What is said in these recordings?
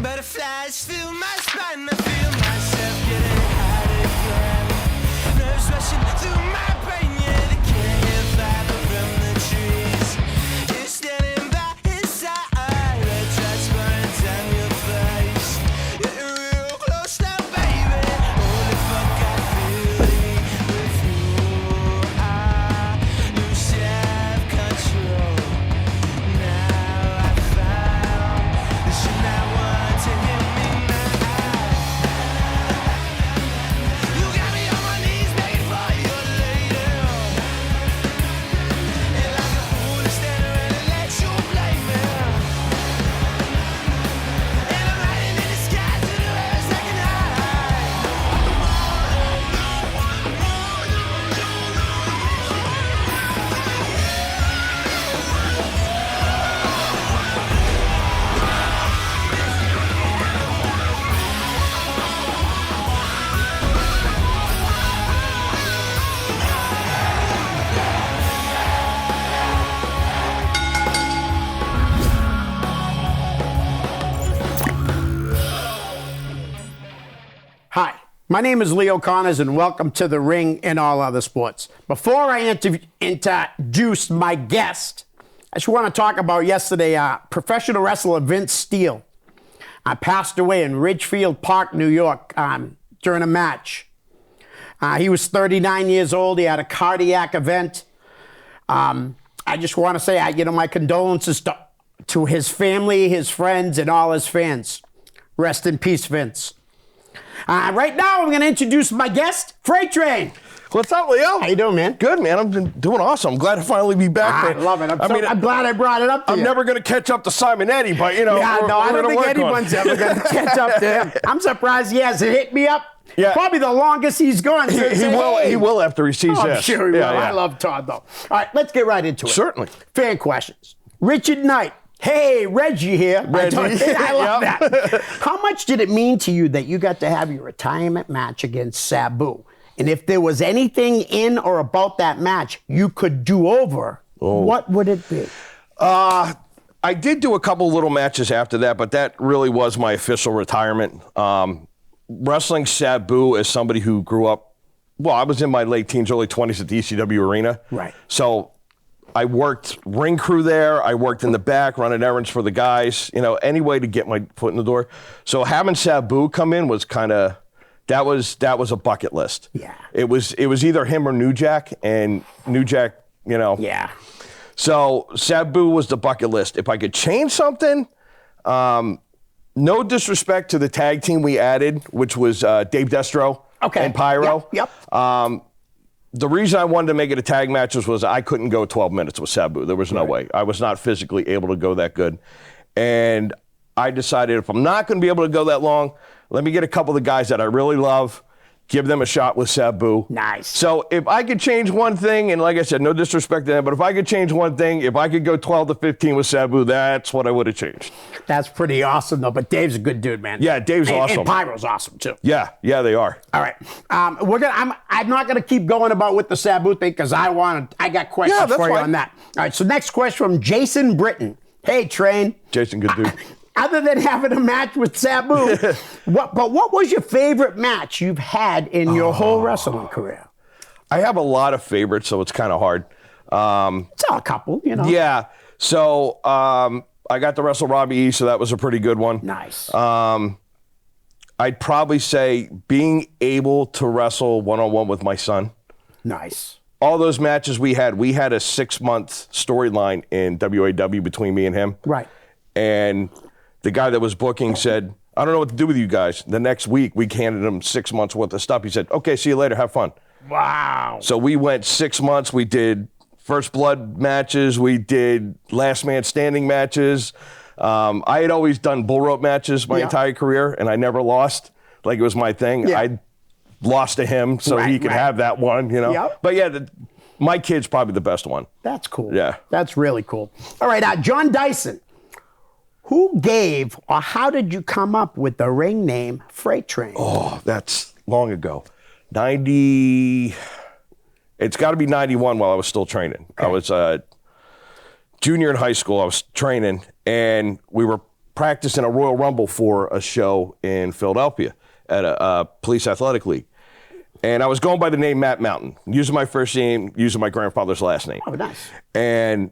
Butterflies fill my spine, I feel myself getting hot again. Nerves rushing through my brain, yeah, they can't hear fiber from the trees. You're standing by his side, red drops burning down your face. You're real close now, baby. Holy fuck, I feel it with you. I lose self-control. Now I found that you're not one to hear me now. You got me on my knees begging for your lady. And like a fool to stand around and let you blame me. And I'm riding in the sky to the heavens like an Hi, my name is Leo Connors, and welcome to The Ring and All Other Sports. Before I introduce my guest, I just want to talk about yesterday. Professional wrestler Vince Steele passed away in Ridgefield Park, New York, during a match. He was 39 years old. He had a cardiac event. I just want to say, my condolences to his family, his friends, and all his fans. Rest in peace, Vince. Right now, I'm going to introduce my guest, Freight Train. What's up, Leo? How you doing, man? Good, man. I've been doing awesome. I'm glad to finally be back. I love it. I'm glad I brought it up to you. I'm never going to catch up to Simonetti, but, I don't think anyone's ever going to catch up to him. I'm surprised he hasn't hit me up. Yeah. Probably the longest he's gone. He will after he sees this. I'm sure he will. Yeah. I love Todd, though. All right, let's get right into it. Certainly. Fan questions. Richard Knight. Hey, Reggie here. Reggie. I love that. How much did it mean to you that you got to have your retirement match against Sabu? And if there was anything in or about that match you could do over, what would it be? I did do a couple little matches after that, but that really was my official retirement. Wrestling Sabu as somebody who grew up, I was in my late teens, early 20s at the ECW arena. Right. So I worked ring crew there. I worked in the back, running errands for the guys, any way to get my foot in the door. So having Sabu come in was kind of, that was a bucket list. Yeah. It was either him or New Jack, and New Jack, Yeah. So Sabu was the bucket list. If I could change something, no disrespect to the tag team we added, which was Dave Destro and Pyro. Yep. The reason I wanted to make it a tag match was I couldn't go 12 minutes with Sabu. There was no way. I was not physically able to go that good. And I decided if I'm not going to be able to go that long, let me get a couple of the guys that I really love, give them a shot with Sabu. Nice. So if I could change one thing, and like I said, no disrespect to them, but if I could change one thing, if I could go 12 to 15 with Sabu, that's what I would have changed. That's pretty awesome, though. But Dave's a good dude, man. Yeah, Dave's awesome. And Pyro's awesome, too. Yeah, they are. All right. I'm not going to keep going about with the Sabu thing because I got questions for you on that. All right, so next question from Jason Britton. Hey, Train. Jason, good dude. Other than having a match with Sabu, what was your favorite match you've had in your whole wrestling career? I have a lot of favorites, so it's kind of hard. It's all a couple, Yeah. So I got to wrestle Robbie E, so that was a pretty good one. Nice. I'd probably say being able to wrestle one-on-one with my son. Nice. All those matches we had a 6-month storyline in WAW between me and him. Right. And the guy that was booking said, I don't know what to do with you guys. The next week, we handed him 6 months worth of stuff. He said, okay, see you later. Have fun. Wow. So we went 6 months. We did First Blood matches. We did Last Man Standing matches. I had always done bull rope matches my entire career, and I never lost. Like, it was my thing. Yeah. I lost to him so he could have that one, Yep. But yeah, my kid's probably the best one. That's cool. Yeah. That's really cool. All right, John Dyson. Who gave or how did you come up with the ring name Freight Train? Oh, that's long ago. 90, it's got to be 91 while I was still training. Okay. I was junior in high school. I was training, and we were practice in a Royal Rumble for a show in Philadelphia at a police athletic league. And I was going by the name Matt Mountain, using my first name, using my grandfather's last name. Oh, nice. And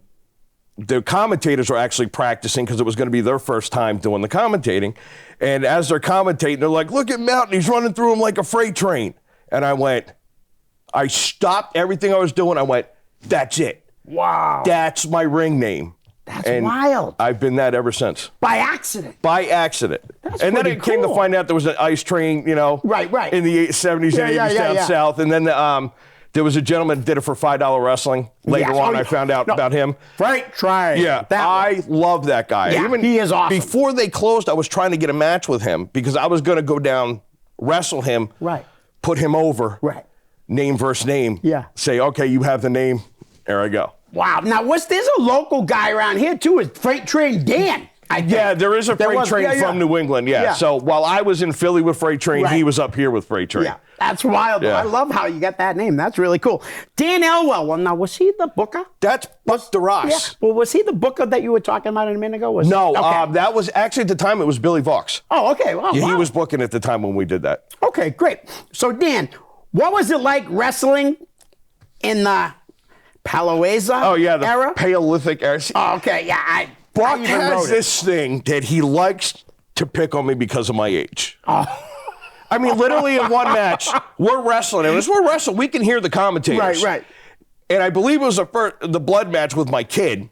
the commentators were actually practicing because it was going to be their first time doing the commentating. And as they're commentating, they're like, look at Mountain, he's running through him like a freight train. And I stopped everything I was doing. I went, that's it. Wow. That's my ring name. That's and wild. I've been that ever since. By accident. By accident. That's and then pretty it came to cool. find out there was an ice train, Right. in the 70s and 80s down south. And then there was a gentleman that did it for $5 wrestling. Later on, I found out about him. Freight train. Yeah, That I love that guy. Yeah, he is awesome. Before they closed, I was trying to get a match with him because I was going to go down, wrestle him, Right. put him over, Right. name versus name. Yeah. Say, okay, you have the name. There I go. Wow. Now, there's a local guy around here, too, is Freight Train Dan. I think. Yeah, there is a freight train from New England. Yeah. So while I was in Philly with Freight Train, Right. he was up here with Freight Train. Yeah, that's wild. Yeah. I love how you got that name. That's really cool. Dan Elwell. Well, now, was he the booker? That's Buck DeRoss. Yeah. Well, was he the booker that you were talking about a minute ago? No, Okay. that was actually at the time it was Billy Vox. Oh, okay. Well, Yeah, wow. he was booking at the time when we did that. Okay, great. So, Dan, what was it like wrestling in the Paloeza Oh yeah, the era? Paleolithic era. Oh, okay, yeah. I Buck even wrote has it. this thing that he likes to pick on me because of my age. Oh. I mean, literally in one match, we're wrestling, and as we're wrestling, we can hear the commentators. Right. And I believe it was the blood match with my kid.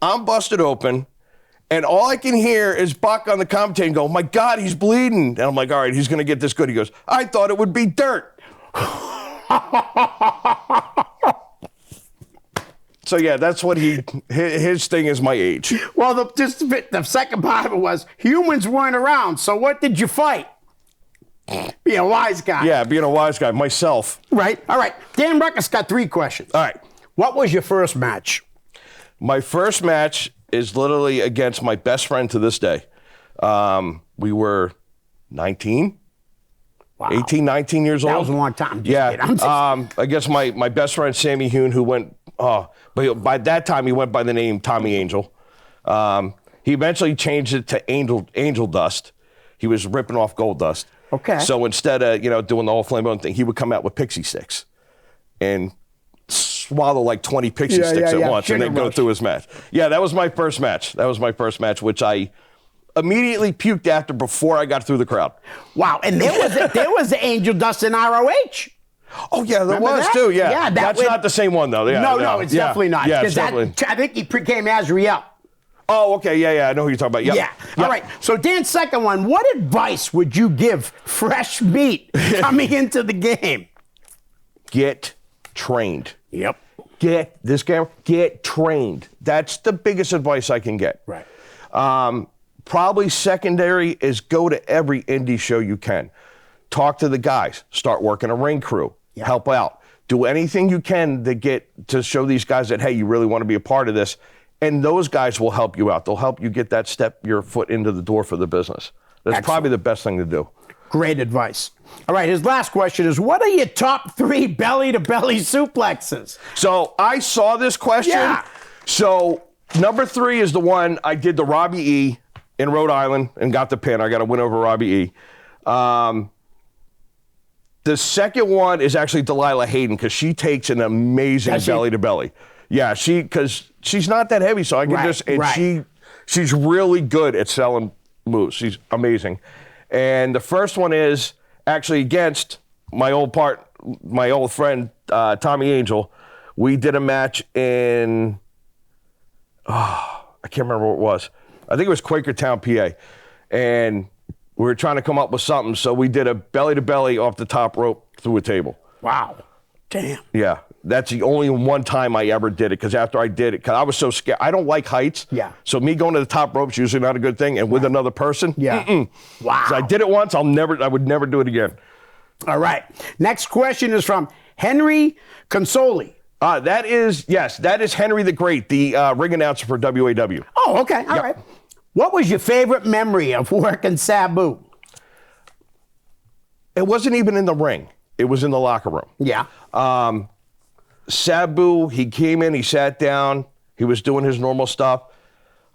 I'm busted open, and all I can hear is Buck on the commentator go, "My God, he's bleeding!" And I'm like, "All right, he's going to get this good." He goes, "I thought it would be dirt." So yeah, that's what his thing is my age. Well, the second part of it was humans weren't around, so what did you fight? Be a wise guy. Yeah, being a wise guy, myself. Right. All right. Dan Ruckus got 3 questions. All right. What was your first match? My first match is literally against my best friend to this day. We were 19, Wow. 18, 19 years old. That was a long time. Just Yeah. kidding. I'm just- Against my best friend, Sammy Hoon, who went, but by that time he went by the name Tommy Angel. He eventually changed it to Angel Dust. He was ripping off Gold Dust. Okay. So instead of, doing the whole flaming thing, he would come out with pixie sticks and swallow like 20 pixie sticks at once and then Sugar go rush. through his match. Yeah, that was my first match. Which I immediately puked after before I got through the crowd. Wow. And there was the Angel Dust in ROH. Oh, yeah, there Remember was that? too, yeah. Yeah, That's not the same one, though. Yeah, No, it's definitely not. Yeah, 'Cause it's definitely. I think he became Azriel. Oh, okay, yeah, I know who you're talking about. Yep. Yeah. Yep. All right. So, Dan's second one, what advice would you give fresh meat coming into the game? Get trained. Yep. Get trained. That's the biggest advice I can get. Right. Probably secondary is go to every indie show you can. Talk to the guys. Start working a ring crew. Yeah. Help out. Do anything you can to show these guys that, hey, you really want to be a part of this. And those guys will help you out. They'll help you get your foot into the door for the business. That's Excellent. probably the best thing to do. Great advice. All right. His last question is, what are your top 3 belly-to-belly suplexes? So I saw this question. Yeah. So number 3 is the one I did the Robbie E. in Rhode Island and got the pin. I got a win over Robbie E. The second one is actually Delilah Hayden because she takes an amazing Does she? belly to belly. Yeah, because she's not that heavy, so I can Right. she's really good at selling moves. She's amazing. And the first one is actually against my old friend Tommy Angel. We did a match in I can't remember what it was. I think it was Quakertown, PA. And we were trying to come up with something, so we did a belly-to-belly off the top rope through a table. Wow. Damn. Yeah, that's the only one time I ever did it, because after I did it, because I was so scared. I don't like heights. Yeah. So me going to the top rope is usually not a good thing, and with another person, Yeah. Wow. So I did it once, I would never do it again. All right. Next question is from Henry Consoli. That is Henry the Great, the ring announcer for WAW. Oh, okay. All right. What was your favorite memory of working Sabu? It wasn't even in the ring. It was in the locker room. Yeah. Sabu, he came in, he sat down, he was doing his normal stuff.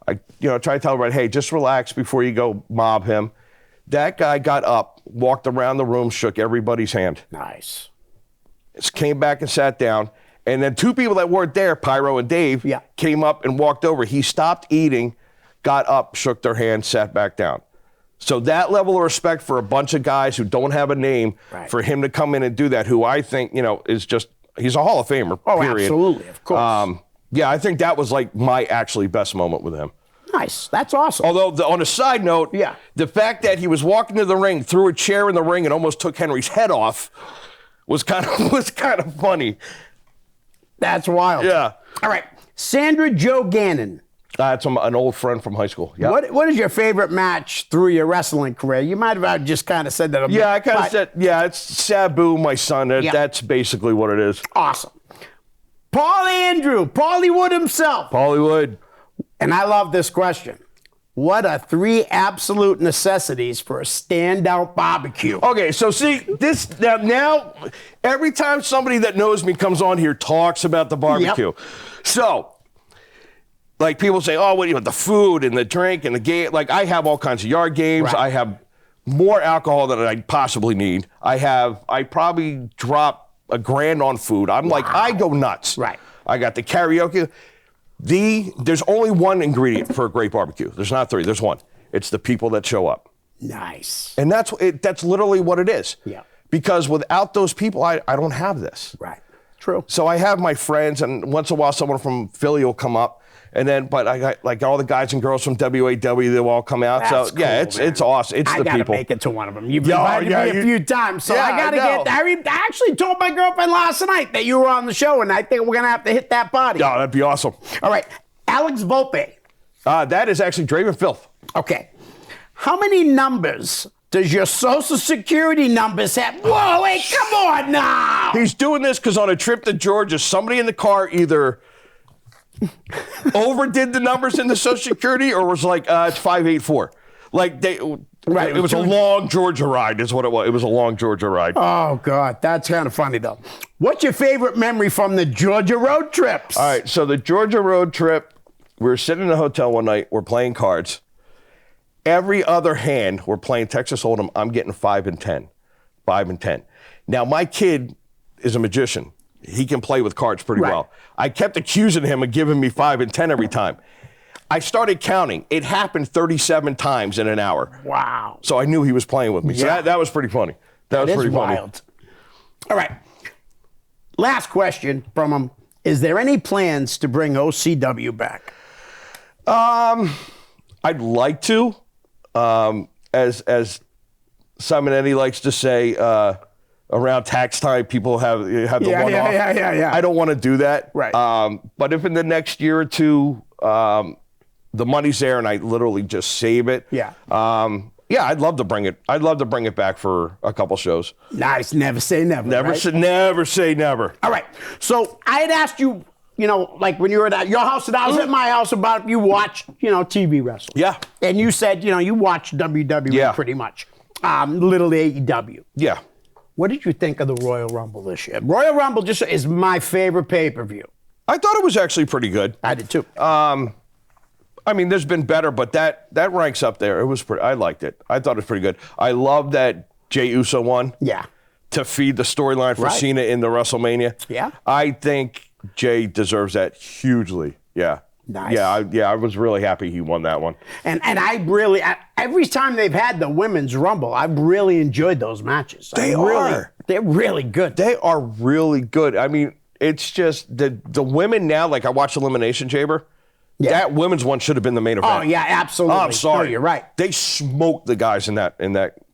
I try to tell everybody, hey, just relax before you go mob him. That guy got up, walked around the room, shook everybody's hand. Nice. Just came back and sat down. And then two people that weren't there, Pyro and Dave, Yeah. came up and walked over. He stopped eating, got up, shook their hand, sat back down. So that level of respect for a bunch of guys who don't have a name, Right. for him to come in and do that, who I think, is just, he's a Hall of Famer, Oh, period. absolutely, of course. Yeah, I think that was like my actually best moment with him. Nice. That's awesome. Although, on a side note, Yeah. the fact that he was walking to the ring, threw a chair in the ring, and almost took Henry's head off was kind of funny. That's wild. Yeah. All right. Sandra Jo Gannon. That's an old friend from high school. Yeah. What is your favorite match through your wrestling career? You might have just kind of said that a bit. Yeah, I kind of but- said, it's Sabu, my son. Yeah. That's basically what it is. Awesome. Paul Andrew, Paulie Wood himself. Hollywood. And I love this question. What are 3 absolute necessities for a standout barbecue? Okay, so see, this now every time somebody that knows me comes on here talks about the barbecue. Yep. So, like people say, oh, what do you want? The food and the drink and the game. Like I have all kinds of yard games. Right. I have more alcohol than I possibly need. I probably drop $1,000 on food. I'm like, I go nuts. Right. I got the karaoke. There's only one ingredient for a great barbecue. There's not 3. There's one. It's the people that show up. Nice. And that's literally what it is. Yeah. Because without those people, I don't have this. Right. True. So I have my friends, and once in a while, someone from Philly will come up. And then, but I got like all the guys and girls from WAW, they'll all come out. That's So yeah, cool, man. it's awesome. It's I the gotta people. make it to one of them. You've Yeah, invited yeah, me a you- few times, so Yeah, I gotta I know. get. I actually told my girlfriend last night that you were on the show, and I think we're gonna have to hit that party. Yeah, that'd be awesome. All right, Alex Volpe. That is actually Draven Filth. Okay, how many numbers does your Social Security numbers have? Whoa, wait, come on now. He's doing this because on a trip to Georgia, somebody in the car either overdid the numbers in the Social Security or was like, it's 584. Like Right, it was a long Georgia ride, is what it was. It was a long Georgia ride. Oh God, that's kind of funny though. What's your favorite memory from the Georgia road trips? All right, so the Georgia road trip, we were sitting in a hotel one night, we're playing cards. Every other hand, we're playing Texas Hold'em, I'm getting 5 and 10. 5 and 10. Now, my kid is a magician. He can play with cards pretty Right. well. I kept accusing him of giving me 5 and 10 every time. I started counting. It happened 37 times in an hour. Wow. So I knew he was playing with me. So Yeah. that was pretty funny. That was It is pretty funny. wild. All right. Last question from him. Is there any plans to bring OCW back? I'd like to. As Simon Eddie likes to say, around tax time, people have the Yeah, one-off. yeah. I don't want to do that. Right. But if in the next year or two, the money's there and I literally just save it. Yeah. Yeah, I'd love to bring it. I'd love to bring it back for a couple shows. Nice. Never say never. Never right? say never. All right. So I had asked you, like when you were at your house and I was at my house about if you watched, TV wrestling. Yeah. And you said, you watched WWE Yeah. pretty much. Little AEW. Yeah. What did you think of the Royal Rumble this year? Royal Rumble just is my favorite pay-per-view. I thought it was actually pretty good. I did too. I mean, there's been better, but that ranks up there. It was pretty. I liked it. I thought it was pretty good. I love that Jey Uso won. Yeah. To feed the storyline for Right. Cena in the WrestleMania. Yeah. I think Jey deserves that hugely. Yeah. Nice. Yeah, I was really happy he won that one. And I really, every time they've had the Women's Rumble, I've really enjoyed those matches. They are. They're really good. They are really good. I mean, it's just the women now, like I watched Elimination Chamber. Yeah. That women's one should have been the main event. Oh, yeah, absolutely. Oh, I'm sorry. No, you're right. They smoked the guys in that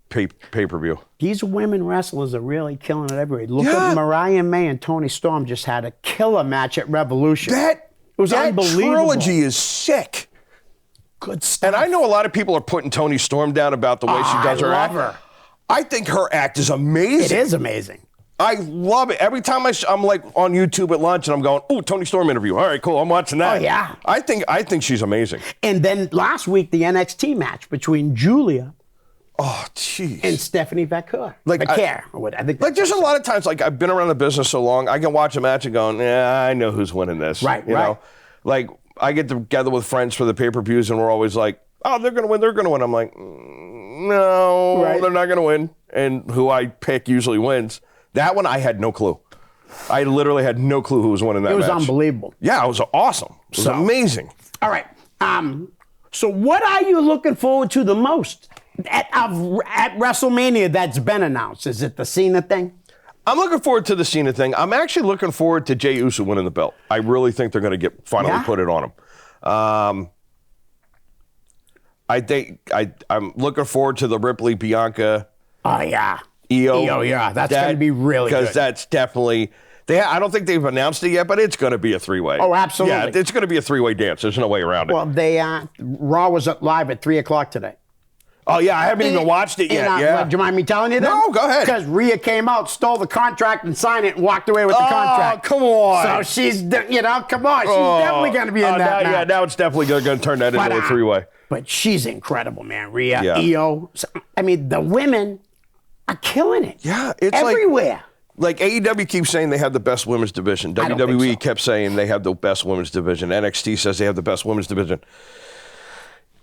pay-per-view. These women wrestlers are really killing it everywhere. Look Yeah. at Mariah May and Toni Storm just had a killer match at Revolution. It was that unbelievable. trilogy is sick. Good stuff. And I know a lot of people are putting Toni Storm down about the way she does I her love act. her. I think her act is amazing. It is amazing. I love it. Every time I'm like on YouTube at lunch and I'm going, "Ooh, Toni Storm interview. All right, cool. I'm watching that." Oh, yeah. I think she's amazing. And then last week, the NXT match between Julia Oh, jeez. and Stephanie Vaquer. Like, Vaquer. I think Like, there's a lot of times, like, I've been around the business so long, I can watch a match and go, yeah, I know who's winning this. Right, you right. know? Like, I get together with friends for the pay-per-views, and we're always like, oh, they're going to win, they're going to win. I'm like, no, Right. they're not going to win. And who I pick usually wins. That one, I had no clue. I literally had no clue who was winning that It was match. unbelievable. Yeah, it was awesome. It was So- amazing. All right. So what are you looking forward to the most at WrestleMania that's been announced? Is it the Cena thing? I'm looking forward to the Cena thing. I'm actually looking forward to Jey Uso winning the belt. I really think they're going to finally Yeah? put it on him. I think I'm looking forward to the Ripley Bianca Oh, yeah. EO. Yeah. That's going to be really good. because that's definitely. I don't think they've announced it yet, but it's going to be a three-way. Oh, absolutely. Yeah, it's going to be a three-way dance. There's no way around it. Well, Raw was live at 3 o'clock today. Oh yeah, I haven't even watched it yet. Yeah. Do you mind me telling you that? No, go ahead. Because Rhea came out, stole the contract, and signed it, and walked away with the contract. come on. So she's, come on, she's definitely going to be in that now, match. now it's definitely going to turn that into a three-way. But she's incredible, man. Rhea, Yeah. EO. I mean, the women are killing it. Yeah, it's everywhere. Like AEW keeps saying they have the best women's division. I don't think WWE so. kept saying they have the best women's division. NXT says they have the best women's division.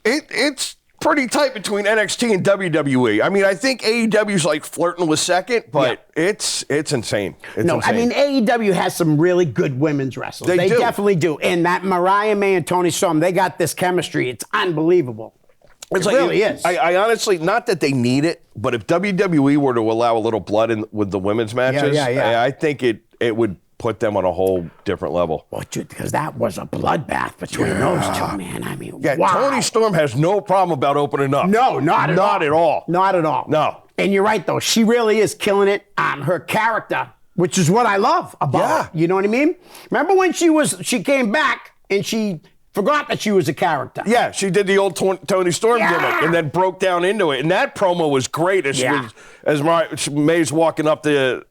It's pretty tight between NXT and WWE. I mean, I think AEW's like flirting with second, but it's insane. It's No, I insane. mean, AEW has some really good women's wrestlers. They do. Definitely do. And that Mariah May and Toni Storm, they got this chemistry. It's unbelievable. It really is. I honestly, not that they need it, but if WWE were to allow a little blood with the women's matches, yeah. I think it would put them on a whole different level. Well, dude, because that was a bloodbath between those two, man. I mean, Yeah, wow. Toni Storm has no problem about opening up. No, not at all. Not at all. Not at all. No. And you're right, though. She really is killing it on her character, which is what I love about Yeah. her. You know what I mean? Remember when she came back and she forgot that she was a character? Yeah, she did the old Toni Storm Yeah. gimmick and then broke down into it. And that promo was great as Yeah. May's walking up the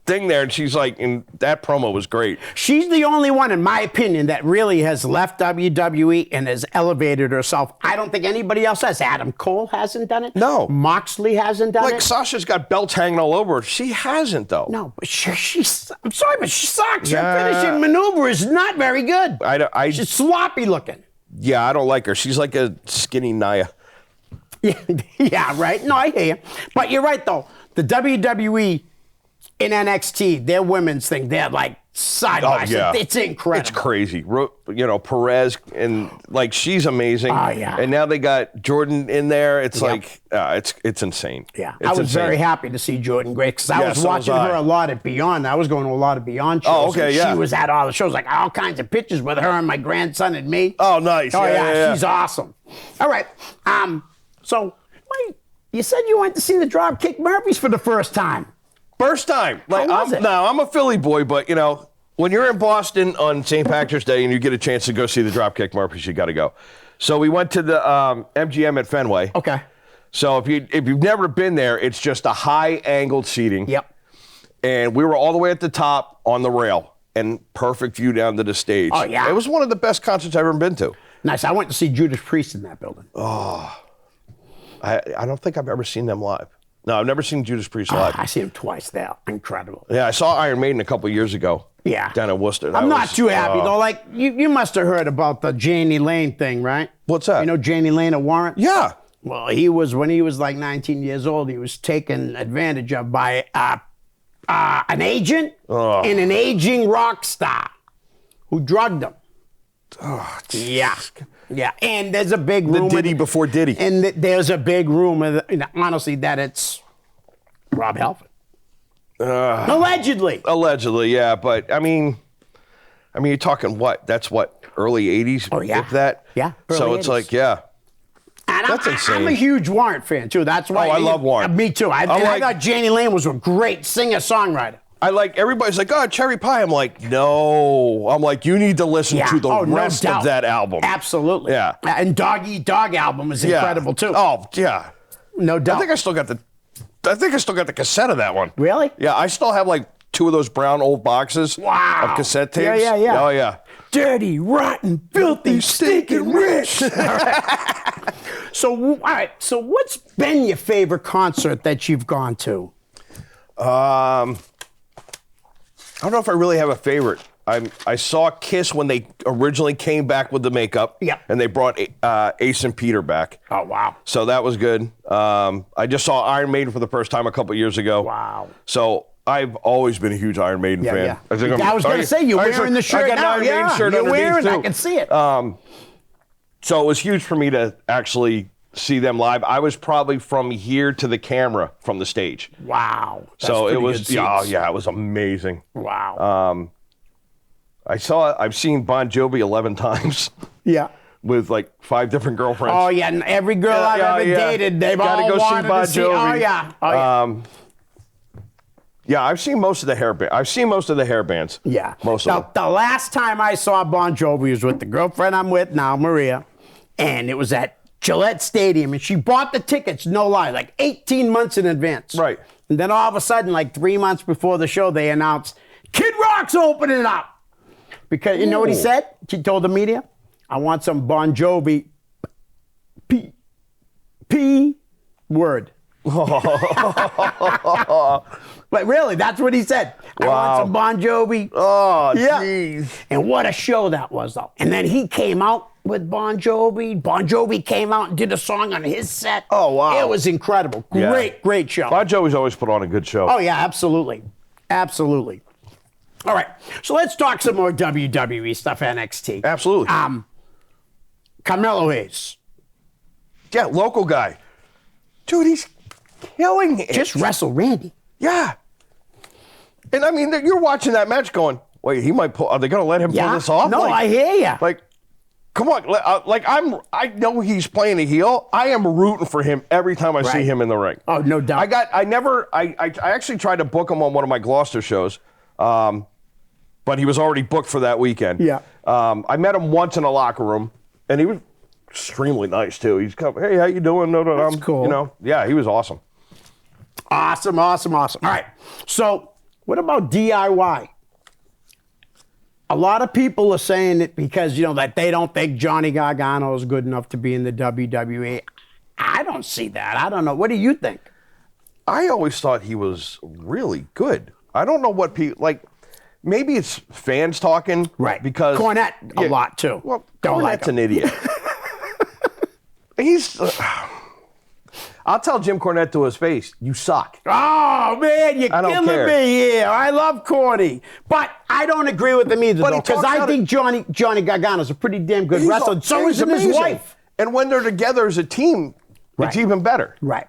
thing there, and she's like, and that promo was great. She's the only one, in my opinion, that really has left WWE and has elevated herself. I don't think anybody else has. Adam Cole hasn't done it. No. Moxley hasn't done Like it. Sasha's got belts hanging all over her. She hasn't though. No, but she's. I'm sorry, but she sucks. Her Yeah. finishing maneuver is not very good. She's sloppy looking. Yeah, I don't like her. She's like a skinny Nia. Yeah, right. No, I hear you. But you're right, though. The WWE in NXT, their women's thing, they're like side by side. It's incredible. It's crazy. Perez, and like she's amazing. Oh, yeah. And now they got Jordan in there. It's Yep. like, it's insane. Yeah, It's I was insane. very happy to see Jordan Grace because I Yeah, was so watching was I. her a lot at Beyond. I was going to a lot of Beyond shows. Oh, okay, and yeah. She was at all the shows, like all kinds of pictures with her and my grandson and me. Oh, nice. Oh, Yeah, yeah. she's awesome. All right. So you said you went to see the Dropkick Murphys for the first time. First time. Like, How was it? I'm a Philly boy, but when you're in Boston on St. Patrick's Day and you get a chance to go see the Dropkick Murphys, you got to go. So we went to the MGM at Fenway. Okay. So if you've never been there, it's just a high angled seating. Yep. And we were all the way at the top on the rail and perfect view down to the stage. Oh, yeah. It was one of the best concerts I've ever been to. Nice. I went to see Judas Priest in that building. I don't think I've ever seen them live. No, I've never seen Judas Priest live. I see him twice there. Incredible. Yeah, I saw Iron Maiden a couple years ago. Yeah. Down in Worcester. I'm not too happy, though. Like, you must have heard about the Janie Lane thing, right? What's that? You know Janie Lane of Warrant? Yeah. Well, when he was like 19 years old, he was taken advantage of by an agent and an aging rock star who drugged him. Oh, Yeah. Yeah. And there's a big rumor. Diddy before Diddy. And there's a big rumor, honestly, that it's Rob Halford. Allegedly. Allegedly, yeah. But, I mean, you're talking what? That's what? Early 80s? Oh, yeah. If that? Yeah, So early it's 80s. like, yeah. And That's I'm insane. a huge Warrant fan, too. That's why. Oh, I love Warrant. Me, too. I thought Janie Lane was a great singer-songwriter. Everybody's like, oh, Cherry Pie. I'm like, no. I'm like, you need to listen to the rest doubt. of that album. Absolutely. Yeah. And Dog Eat Dog album is Yeah. incredible, too. Oh, yeah. No doubt. I think I still got the cassette of that one. Really? Yeah, I still have like 2 of those brown old boxes Wow. of cassette tapes. Yeah. Oh, yeah. Dirty, rotten, filthy, stinking rich. So, all right. So, what's been your favorite concert that you've gone to? I don't know if I really have a favorite. I saw Kiss when they originally came back with the makeup. Yep. And they brought Ace and Peter back. Oh, wow. So that was good. I just saw Iron Maiden for the first time a couple years ago. Wow. So I've always been a huge Iron Maiden fan. Yeah. I think I was going to say, you're wearing the shirt I got an now. Iron Maiden shirt you're underneath, wearing it. I too. can see it. So it was huge for me to actually see them live. I was probably from here to the camera from the stage. Wow. That's So it pretty was, good seats. it was amazing. Wow. I've seen Bon Jovi 11 times yeah. with like 5 different girlfriends. Oh, yeah. And every girl I've ever dated, they've Gotta all go see wanted Bon to see. Jovi. Oh, yeah. Oh, yeah. Yeah, I've seen most of the hair bands. Yeah. Most of them. The last time I saw Bon Jovi was with the girlfriend I'm with now, Maria, and it was at Gillette Stadium, and she bought the tickets, no lie, like 18 months in advance. Right. And then all of a sudden, like 3 months before the show, they announced, Kid Rock's opening up. Because you know what he said? She told the media, I want some Bon Jovi P word. But really, that's what he said. I want some Bon Jovi. Oh, Yeah. jeez. And what a show that was, though. And then he came out with Bon Jovi. Bon Jovi came out and did a song on his set. Oh, wow. It was incredible. Great, great show. Bon Jovi's always put on a good show. Oh, yeah, absolutely. Absolutely. All right. So let's talk some more WWE stuff, NXT. Absolutely. Carmelo Hayes. Yeah, local guy. Dude, he's killing it. Just wrestled Randy. Yeah. And I mean, you're watching that match going, wait, he might pull, are they going to let him pull this off? No, I hear you. Like, come on. I know he's playing a heel. I am rooting for him every time I see him in the ring. Oh, no doubt. I actually tried to book him on one of my Gloucester shows, but he was already booked for that weekend. Yeah. I met him once in a locker room, and he was extremely nice too. He's come, hey, how you doing? That's cool. You know, yeah, he was awesome. Awesome. All right. So what about DIY? A lot of people are saying it because, that they don't think Johnny Gargano is good enough to be in the WWE. I don't see that. I don't know. What do you think? I always thought he was really good. I don't know what people, like, maybe it's fans talking. Right. Because. Cornette a lot too. Well, Don't like Cornette's him. an idiot. He's. I'll tell Jim Cornette to his face, you suck. Oh, man, you're I don't killing care. me here. I love Corny. But I don't agree with him either, But he though, because talks I out think Johnny Gargano's a pretty damn good wrestler. So he's is his amazing. wife. And when they're together as a team, Right. it's even better. Right.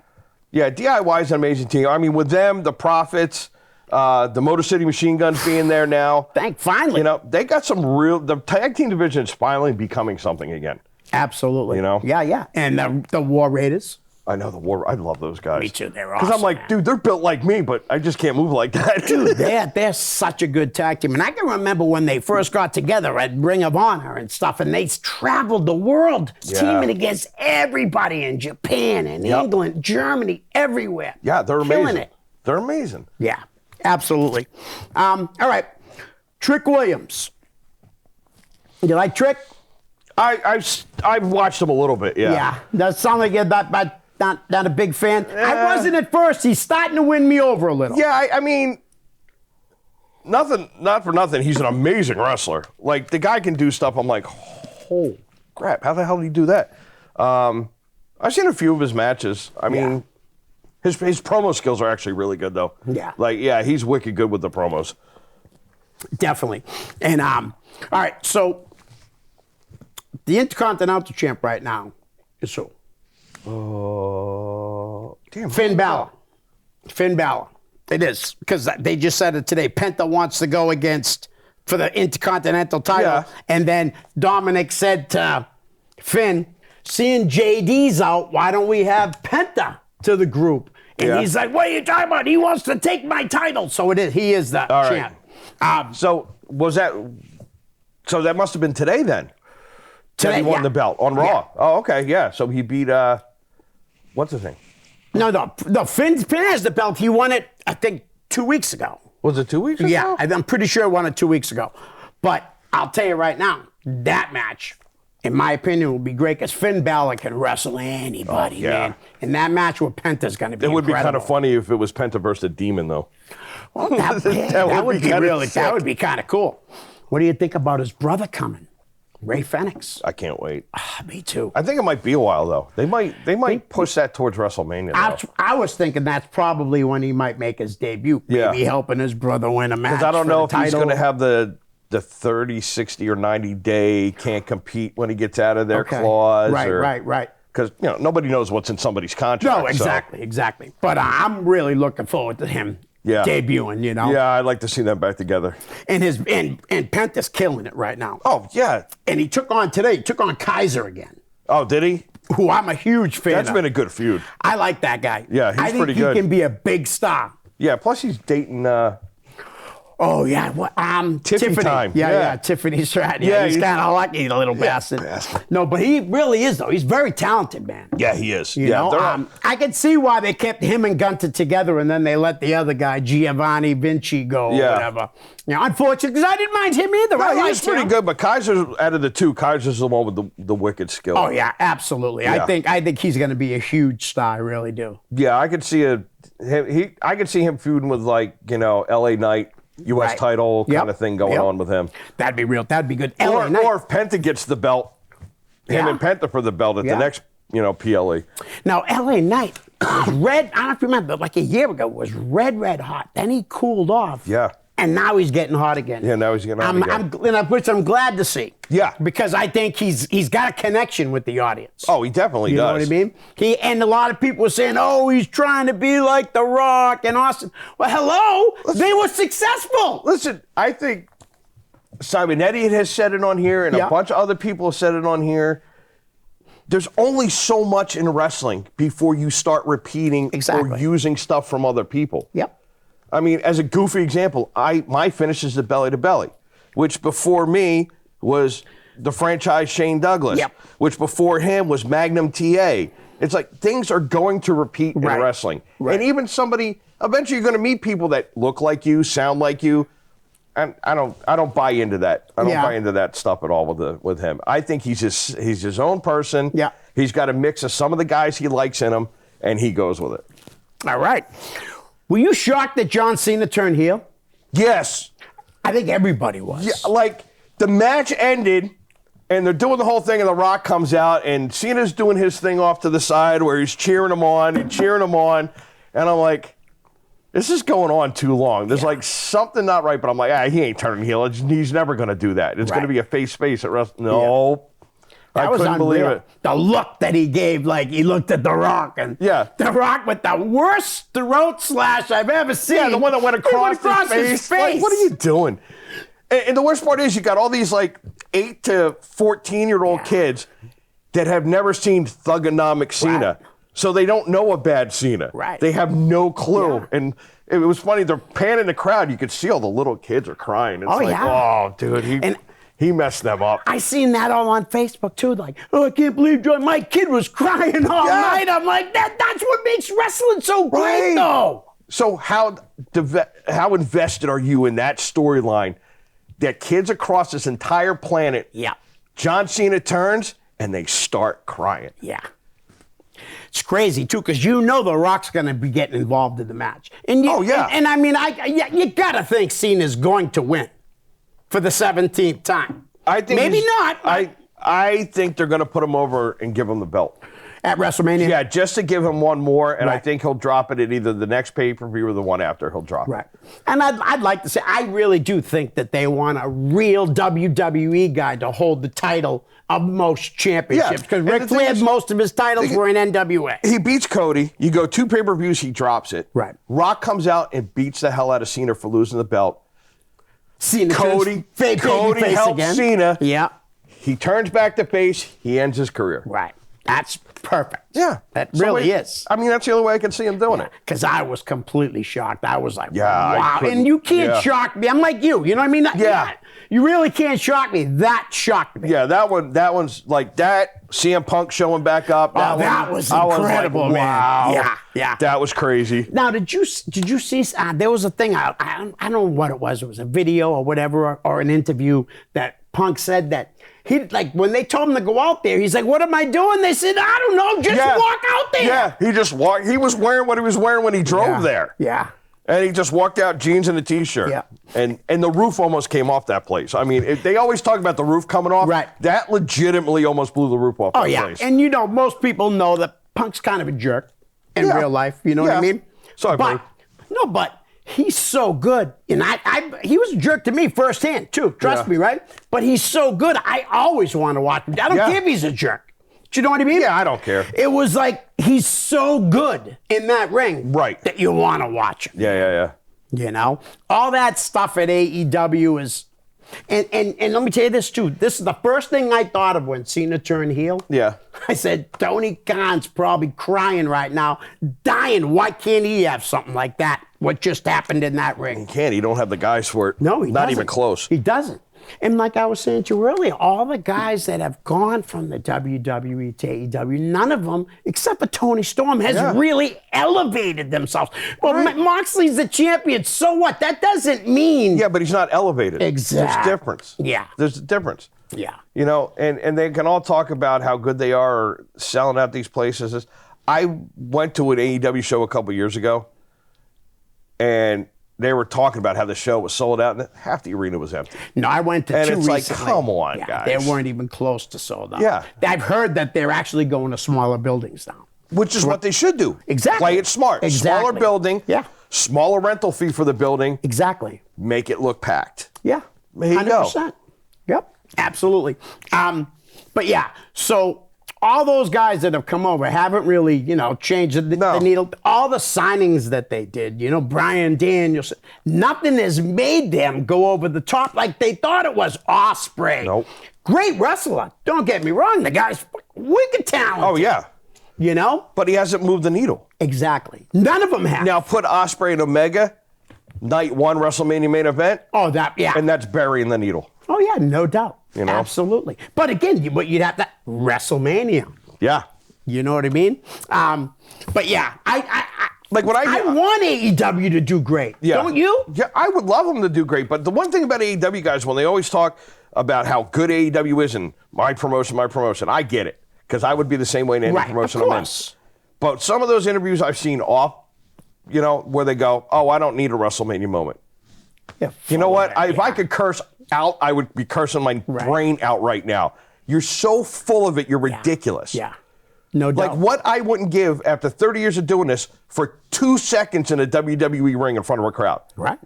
Yeah, DIY is an amazing team. I mean, with them, the Profits, the Motor City Machine Guns being there now. Finally. They got some the tag team division is finally becoming something again. Absolutely. You know? Yeah. And the War Raiders. I know I love those guys. Me too, they're Because I'm awesome, like, man. dude, they're built like me, but I just can't move like that. Dude, they're such a good tag team. And I can remember when they first got together at Ring of Honor and stuff, and they traveled the world teaming against everybody in Japan and England, Germany, everywhere. Yeah, they're Killing amazing. it. They're amazing. Yeah, absolutely. All right, Trick Williams. You like Trick? I've watched them a little bit, yeah. Yeah. Does sound like you're not a big fan. I wasn't at first. He's starting to win me over a little. Yeah, I mean, not for nothing. He's an amazing wrestler. Like, the guy can do stuff. I'm like, holy crap, how the hell did he do that? I've seen a few of his matches. I mean, his promo skills are actually really good, though. Yeah. Like, yeah, he's wicked good with the promos. Definitely. And all right, so the Intercontinental Champ right now is who? Damn. Finn Balor. Finn Balor. It is, because they just said it today. Penta wants to go for the Intercontinental title. Yeah. And then Dominic said to Finn, seeing JD's out, why don't we have Penta to the group? And Yeah. he's like, what are you talking about? He wants to take my title. So it is. He is the All right. champ. So that must have been today then? Today, That he won yeah. the belt on Raw. Yeah. Oh, okay, yeah. So he beat, what's his name? No. Finn has the belt. He won it, I think, 2 weeks ago. Was it 2 weeks ago? Yeah, I'm pretty sure he won it 2 weeks ago. But I'll tell you right now, that match, in my opinion, will be great because Finn Balor can wrestle anybody, man. And that match with Penta's going to be It would be kind incredible. of funny if it was Penta versus a demon, though. Well, that would be kinda really, sick. that would be kind of cool. What do you think about his brother coming, Ray Fenix? I can't wait. Me too. I think it might be a while though. They might push that towards WrestleMania. Though. I was thinking that's probably when he might make his debut. Yeah. Maybe helping his brother win a match. Because I don't know if the he's title. going to have the 30, 60, or 90 day can't compete when he gets out of their clause. Right. Because nobody knows what's in somebody's contract. No, exactly. But I'm really looking forward to him debuting. Yeah, I'd like to see them back together. And Penta's killing it right now. Oh yeah. And he took on Kaiser again, Oh, did he? who I'm a huge fan That's of. been a good feud. I like that guy. Yeah, he's I think pretty good. He can be a big star. Yeah. Plus, he's dating. Oh yeah, what? Tiffany. Time. Yeah, Yeah. Tiffany Stratton. Yeah, Yeah, he's he's- kind of lucky, the little bastard. No, but he really is though. He's very talented, man. Yeah, he is. You know, I can see why they kept him and Gunter together, and then they let the other guy, Giovanni Vinci, go or Yeah. whatever. Unfortunately, because I didn't mind him either. I he was liked pretty him. good, but Kaiser's out of the two. Kaiser's the one with the wicked skill. Oh yeah, absolutely. Yeah. I think he's going to be a huge star. I really do. Yeah, I could see I could see him feuding with LA Knight, U.S. Right. title kind Yep. of thing going Yep. on with him. That'd be real. That'd be good. Or LA Knight. if Penta gets the belt, him Yeah. and Penta for the belt at Yeah. the next PLE. Now, LA Knight was red. I don't know if you remember, like a year ago, was red hot. Then he cooled off. Yeah. And now he's getting hot again. Yeah, now he's getting hot again. Which I'm glad to see. Yeah. Because I think he's got a connection with the audience. Oh, he definitely You does. know what I mean? And a lot of people were saying, "Oh, he's trying to be like The Rock and Austin." Well, hello, they were successful. Listen, I think Simon Elliott has said it on here, and Yeah. a bunch of other people have said it on here. There's only so much in wrestling before you start repeating or Exactly. using stuff from other people. Yep. I mean, as a goofy example, my finish is the belly to belly, which before me was the franchise Shane Douglas, Yep. which before him was Magnum TA. It's like things are going to repeat Right. in wrestling. Right. And even eventually you're going to meet people that look like you, sound like you. And I don't buy into that. I don't Yeah. buy into that stuff at all with him. I think he's his own person. Yeah. He's got a mix of some of the guys he likes in him, and he goes with it. All right. Were you shocked that John Cena turned heel? Yes. I think everybody was. Yeah, like the match ended and they're doing the whole thing and The Rock comes out and Cena's doing his thing off to the side where he's cheering him on and cheering him on. And I'm like, this is going on too long. There's like something not right, but I'm like, he ain't turning heel. He's never going to do that. It's going to Right. be a face at wrestling. No. That I was couldn't believe unreal. it. The look that he gave, like he looked at The Rock, and Yeah. The Rock with the worst throat slash I've ever seen. Yeah, the one that went He across his face. Like, what are you doing? And the worst part is you got all these like 8 to 14-year-old kids that have never seen Thugonomic Cena. Right. So they don't know a bad Cena. Right. They have no clue. Yeah. And it was funny, they're panning the crowd. You could see all the little kids are crying. It's Oh, like, yeah. oh, dude, And- he messed them up. I seen that all on Facebook too. Like, oh, I can't believe my kid was crying all Yeah. night. I'm like, that's what makes wrestling so great, Right. though. So how invested are you in that storyline that kids across this entire planet, Yeah. John Cena turns and they start crying? Yeah. It's crazy too, because The Rock's going to be getting involved in the match. And Oh, yeah. And I mean, you got to think Cena's going to win for the 17th time. I think maybe he's- not. I think they're going to put him over and give him the belt. At WrestleMania. Yeah, just to give him one more, and I Right. think he'll drop it at either the next pay-per-view or the one after. He'll drop Right. And I'd like to say, I really do think that they want a real WWE guy to hold the title of most championships. Yeah, Because and Ric the thing Flair, is- most of his titles were in NWA. it. He beats Cody. You go 2 pay-per-views, he drops it. Right. Rock comes out and beats the hell out of Cena for losing the belt. Cena Cody babyface helps again. Cena. Yeah. He turns back to face. He ends his career. Right. That's perfect. Yeah. That Somebody- really is. I mean, that's the only way I can see him doing it. Because I was completely shocked. I was like, Yeah, I wow. couldn't- And you can't yeah. shock me. I'm like you. You know what I mean? Yeah. You really can't shock me. That shocked me. Yeah, that one's like that. CM Punk showing back up. That was I like, incredible, man. wow. Yeah. That was crazy. Now, did you see? There was a thing. I don't know what it was. It was a video or whatever, or an interview that Punk said that he when they told him to go out there. He's like, "What am I doing?" They said, "I don't know. Just walk out there." Yeah, he just walked. He was wearing what he was wearing when he drove there. Yeah. And he just walked out, jeans and a T-shirt. Yeah. And the roof almost came off that place. I mean, they always talk about the roof coming off. Right. That legitimately almost blew the roof off Oh that yeah, place. and most people know that Punk's kind of a jerk in Yeah. real life. You know what I Yeah. mean? Sorry, but but he's so good, and he was a jerk to me firsthand too. Trust Yeah. me, right? But he's so good. I always want to watch him. I don't Yeah. care if he's a jerk. Do you know what I mean? Yeah, I don't care. It was like he's so good in that ring, Right. that you want to watch him. Yeah. You know, all that stuff at AEW is, and let me tell you this too. This is the first thing I thought of when Cena turned heel. Yeah. I said, Tony Khan's probably crying right now, dying. Why can't he have something like that? What just happened in that ring? Can't. He don't have the guys for it. No, he Not doesn't. even close. He doesn't. And like I was saying to you earlier, all the guys that have gone from the WWE to AEW, none of them, except for Tony Storm, has Yeah. really elevated themselves. Well, Right. Moxley's the champion. So what? That doesn't mean. Yeah, but he's not elevated. Exactly. There's a difference. Yeah. There's a difference. Yeah. You know, and they can all talk about how good they are selling out these places. I went to an AEW show a couple years ago, and they were talking about how the show was sold out, and half the arena was empty. No, I went to And two it's like, recently. come on, Yeah, guys. They weren't even close to sold out. Yeah. I've heard that they're actually going to smaller buildings now. Which is what they should do. Exactly. Play it smart. Exactly. Smaller building. Yeah. Smaller rental fee for the building. Exactly. Make it look packed. Yeah. There you go. 100%. Yep. Absolutely. But yeah, so all those guys that have come over haven't really, changed the No. needle. All the signings that they did, Bryan Danielson, nothing has made them go over the top like they thought it was. Ospreay. Nope. Great wrestler. Don't get me wrong. The guy's wicked talented. Oh, yeah. But he hasn't moved the needle. Exactly. None of them have. Now put Ospreay and Omega, night one WrestleMania main event, Oh, yeah. and that's burying the needle. Oh, yeah, no doubt. You know? Absolutely. But again, you'd have that WrestleMania. Yeah. You know what I mean? But yeah, I want AEW to do great. Yeah. Don't you? Yeah, I would love them to do great. But the one thing about AEW guys, when they always talk about how good AEW is and my promotion, I get it. Because I would be the same way in any Right, promotion of I'm in. course. But some of those interviews I've seen off, where they go, oh, I don't need a WrestleMania moment. Yeah, You know what? If I yeah. could curse out, I would be cursing my brain out right now. You're so full of it, you're ridiculous. Yeah. No doubt. Like what I wouldn't give after 30 years of doing this for 2 seconds in a WWE ring in front of a crowd. Right.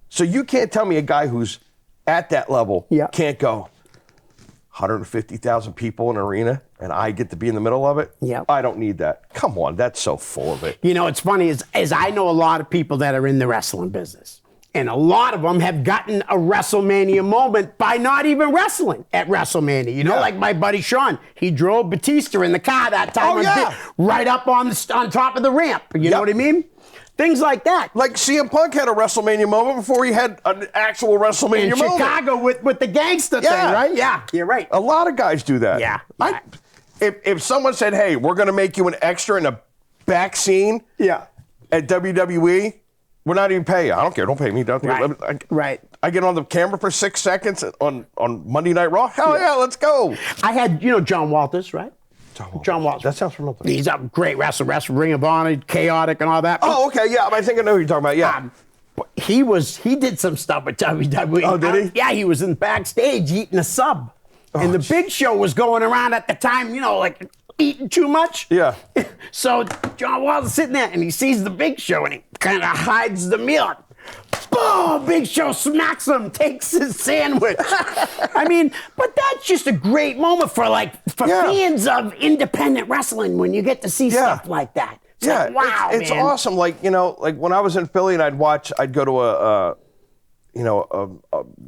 So you can't tell me a guy who's at that level Yeah. can't go 150,000 people in an arena and I get to be in the middle of it. Yeah. I don't need that. Come on, that's so full of it. It's funny is I know a lot of people that are in the wrestling business. And a lot of them have gotten a WrestleMania moment by not even wrestling at WrestleMania. Yeah. Like my buddy Sean, he drove Batista in the car that time, Oh, yeah. right up on top of the ramp. You know Yep. what I mean? Things like that. Like CM Punk had a WrestleMania moment before he had an actual WrestleMania In moment. Chicago with the gangster thing, Yeah. right? Yeah, you're right. A lot of guys do that. Yeah. If someone said, hey, we're going to make you an extra in a back scene Yeah. at WWE, we're not even paying you. I don't care. Don't pay me. Don't Right. I get on the camera for 6 seconds on Monday Night Raw. Hell yeah, let's go. I had, John Walters, right? John Walters. That sounds familiar. He's a great wrestler, Ring of Honor, Chaotic and all that. Oh, okay, yeah. I think I know who you're talking about. Yeah. He did some stuff with WWE. Oh, did he? Yeah, he was in backstage eating a sub. And the Big Show was going around at the time, like eating too much. Yeah. So John Walters sitting there and he sees the Big Show and he kind of hides the meal. Boom! Big Show smacks him, takes his sandwich. But that's just a great moment for Yeah. fans of independent wrestling when you get to see Yeah. stuff like that. It's Yeah, like, wow, it's man. awesome. Like when I was in Philly and I'd go to a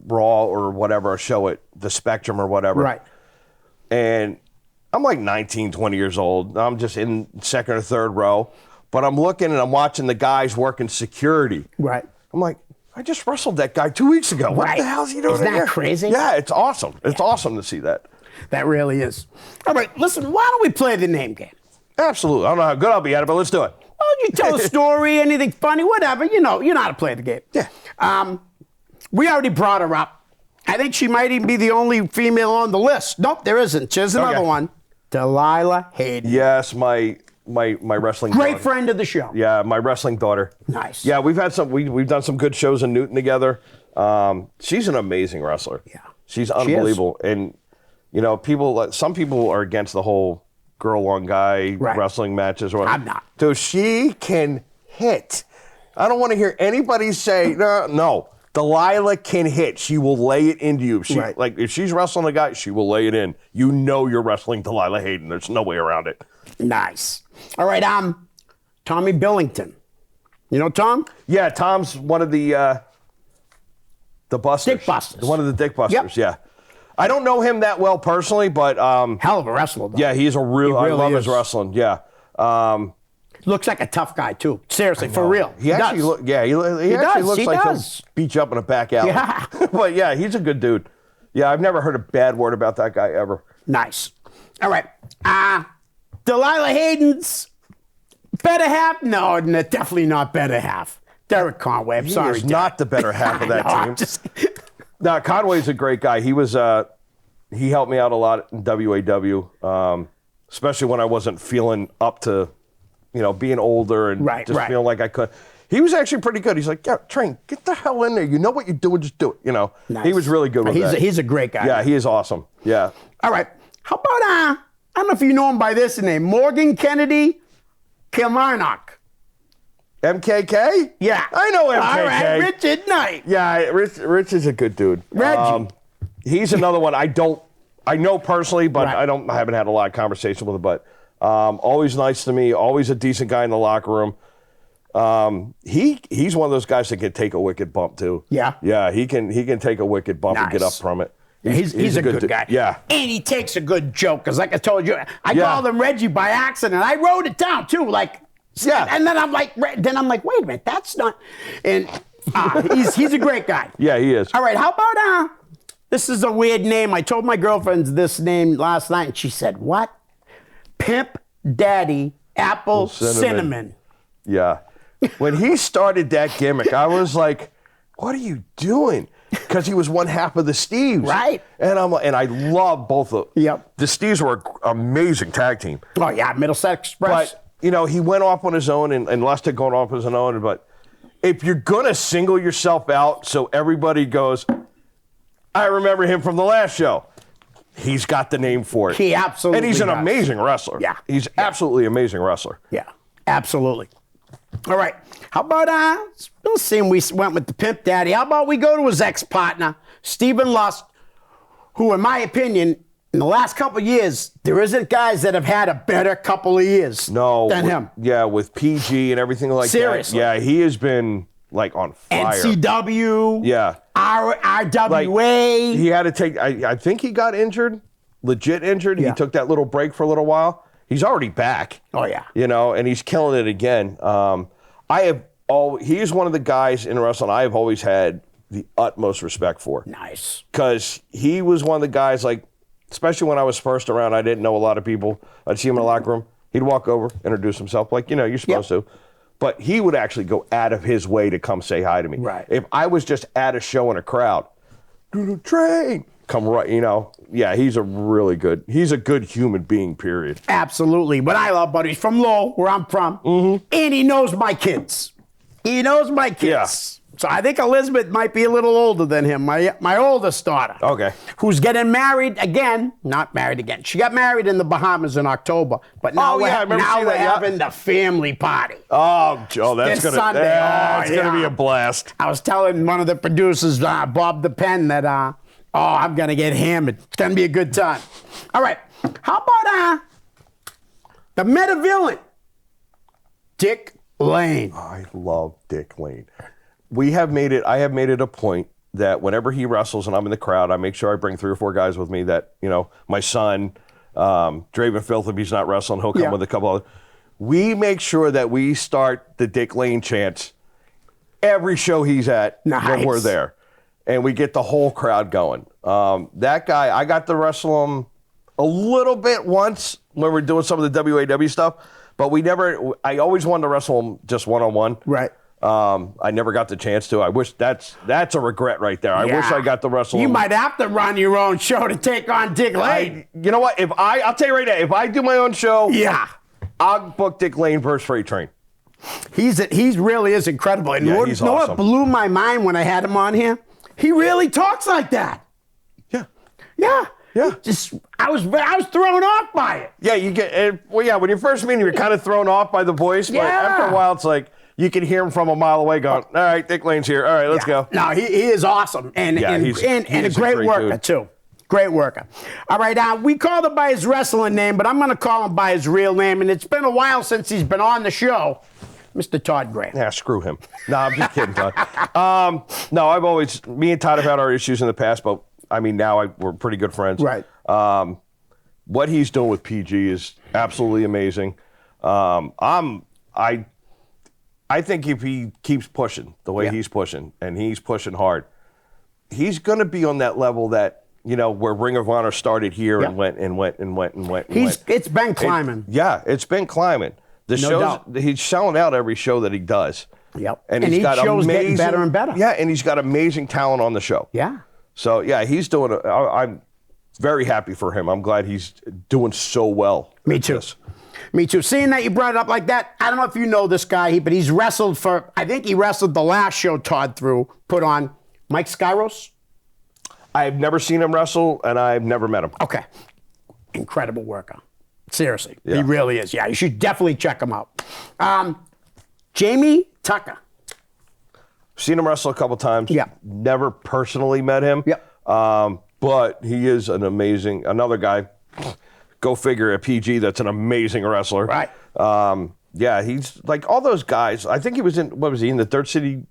Raw or whatever, a show at the Spectrum or whatever. Right. And I'm like 19, 20 years old. I'm just in second or third row, but I'm looking and I'm watching the guys working security. Right. I'm like, I just wrestled that guy 2 weeks ago. What Right. the hell is he doing Isn't that here? crazy? Yeah, it's awesome. It's awesome to see that. That really is. All right, listen, why don't we play the name game? Absolutely. I don't know how good I'll be at it, but let's do it. Well, you tell a story, anything funny, whatever. You know how to play the game. Yeah. We already brought her up. I think she might even be the only female on the list. Nope, there isn't. There's another Okay. one. Delilah Hayden. Yes, my my wrestling Great daughter. friend of the show. Yeah, my wrestling daughter. Nice. Yeah, we've had some. We've done some good shows in Newton together. She's an amazing wrestler. Yeah. She's unbelievable. And some people are against the whole girl on guy Right. wrestling matches. Or I'm not. Dude, she can hit. I don't want to hear anybody say no. Delilah can hit. She will lay it into you. Right. Like if she's wrestling a guy, she will lay it in. You know you're wrestling Delilah Hayden. There's no way around it. Nice. All right, Tommy Billington. You know Tom? Yeah, Tom's one of the Busters. Dick Busters. One of the Dick Busters. Yep. Yeah. I don't know him that well personally, but Hell of a wrestler, though. yeah, he's a real. He I really love is. his wrestling. Yeah. Looks like a tough guy, too. Seriously, for real. He actually does. he actually does. looks He like does. he'll beat you up in a back alley. Yeah. But yeah, he's a good dude. Yeah, I've never heard a bad word about that guy ever. Nice. All right. Delilah Hayden's better half? No, definitely not better half. Derek Conway. I'm He sorry. is Derek. not the better half of that No, I'm team. just- No, Conway's a great guy. He was he helped me out a lot in WAW, especially when I wasn't feeling up to, being older and Right, just right. feeling like I could. He was actually pretty good. He's like, yeah, Train, get the hell in there. You know what you're doing, just do it. Nice. He was really good with that. He's a great guy. Yeah, he is awesome. Yeah. All right. How about, I don't know if you know him by this name, Morgan Kennedy Kilmarnock. MKK? Yeah. I know MKK. All right, Richard Knight. Yeah, Rich is a good dude. Reggie. He's another one I know personally, but Right. I haven't had a lot of conversation with him, but always nice to me, always a decent guy in the locker room. He's one of those guys that can take a wicked bump too. Yeah? Yeah, he can take a wicked bump and get up Nice. from it. He's a good guy. Yeah. And he takes a good joke, because like I told you, I Yeah. called him Reggie by accident. I wrote it down too, Yeah. And then I'm like, wait a minute, that's not. And he's a great guy. Yeah, he is. All right, how about this is a weird name. I told my girlfriend this name last night, and she said, what? Pimp Daddy Apple Cinnamon. Yeah. When he started that gimmick, I was like, what are you doing? Because he was one half of the Steves. Right. And I love both of them. Yep. The Steves were an amazing tag team. Oh, yeah, Middlesex Express. But, he went off on his own and Lustig going off on his own. But if you're going to single yourself out so everybody goes, I remember him from the last show, he's got the name for it. He absolutely And he's an does. amazing wrestler. Yeah. He's absolutely amazing wrestler. Yeah, absolutely. All right. How about let's see, we went with the Pimp Daddy. How about we go to his ex-partner, Stephen Lust, who, in my opinion, in the last couple of years, there isn't guys that have had a better couple of years than him. Yeah, with PG and everything like Seriously. that. Yeah, he has been like on fire. NCW, Yeah. RWA. He had to take, I think he got injured, legit injured. Yeah. He took that little break for a little while. He's already back. Oh, yeah. And he's killing it again. He's one of the guys in wrestling I have always had the utmost respect for. Nice. Because he was one of the guys, like, especially when I was first around, I didn't know a lot of people. I'd see him in the locker room. He'd walk over, introduce himself, like, you're supposed to. But he would actually go out of his way to come say hi to me. Right. If I was just at a show in a crowd, Train, come right, yeah, he's a good human being, period. Absolutely. But I love Buddy. He's from Lowell, where I'm from. Mm-hmm. And he knows my kids. He knows my kids. Yeah. So I think Elizabeth might be a little older than him, my oldest daughter. Okay. Who's getting married again. Not married again. She got married in the Bahamas in October. But now Oh, yeah, I remember seeing that, yeah. having the family party. Oh, Joe, that's This gonna Sunday. it's Oh, gonna be yeah. a blast. I was telling one of the producers, Bob the Pen, that, I'm going to get hammered. It's going to be a good time. All right. How about the meta villain, Dick Lane? I love Dick Lane. I have made it a point that whenever he wrestles and I'm in the crowd, I make sure I bring 3 or 4 guys with me that, my son, Draven Filth, if he's not wrestling, he'll come Yeah. with a couple others. We make sure that we start the Dick Lane chants every show he's at when Nice. we're there. And we get the whole crowd going. That guy, I got to wrestle him a little bit once when we were doing some of the WAW stuff, but I always wanted to wrestle him just one-on-one. Right. I never got the chance to. I wish that's a regret right there. I wish I got to wrestle You him. might have to run your own show to take on Dick Lane. You know what? I'll tell you right now, if I do my own show, Yeah. I'll book Dick Lane versus Freight Train. He's really is incredible. And Yeah, he's you know awesome. what blew my mind when I had him on here? He really talks like that. Yeah. Yeah. Yeah. Just I was thrown off by it. Yeah, you get well. Yeah, when you first meet him, you're kind of thrown off by the voice, but Yeah. after a while, it's like you can hear him from a mile away going, "All right, Dick Lane's here. All right, let's Yeah. go." No, he is awesome and Yeah, and, he's- and, he and a is a great great worker dude. too. Great worker. All right, we called him by his wrestling name, but I'm going to call him by his real name, and it's been a while since he's been on the show, Mr. Todd Graham. Yeah, screw him. No, I'm just kidding, Todd. No, me and Todd have had our issues in the past, but I mean, now we're pretty good friends. Right. What he's doing with PG is absolutely amazing. I think if he keeps pushing the way Yeah. he's pushing, and he's pushing hard, he's going to be on that level that, where Ring of Honor started here Yeah. and went and went and went and went. And went. It's been climbing. It's been climbing. The No shows, doubt. he's selling out every show that he does. Yep. And And he's each got show's getting amazing, better and better. Yeah, and he's got amazing talent on the show. Yeah. So yeah, he's doing. I'm very happy for him. I'm glad he's doing so well. Me at too. this. Me too. Seeing that you brought it up like that, I don't know if you know this guy, but he's wrestled I think he wrestled the last show Todd put on Mike Skyros. I've never seen him wrestle, and I've never met him. Okay. Incredible worker. Seriously. Yeah. He really is. Yeah, you should definitely check him out. Jamie Tucker. Seen him wrestle a couple times. Yeah. Never personally met him. Yep. But he is another guy. Go figure at PG. That's an amazing wrestler. Right. Yeah, he's like all those guys. I think he was in. What was he in the Third City?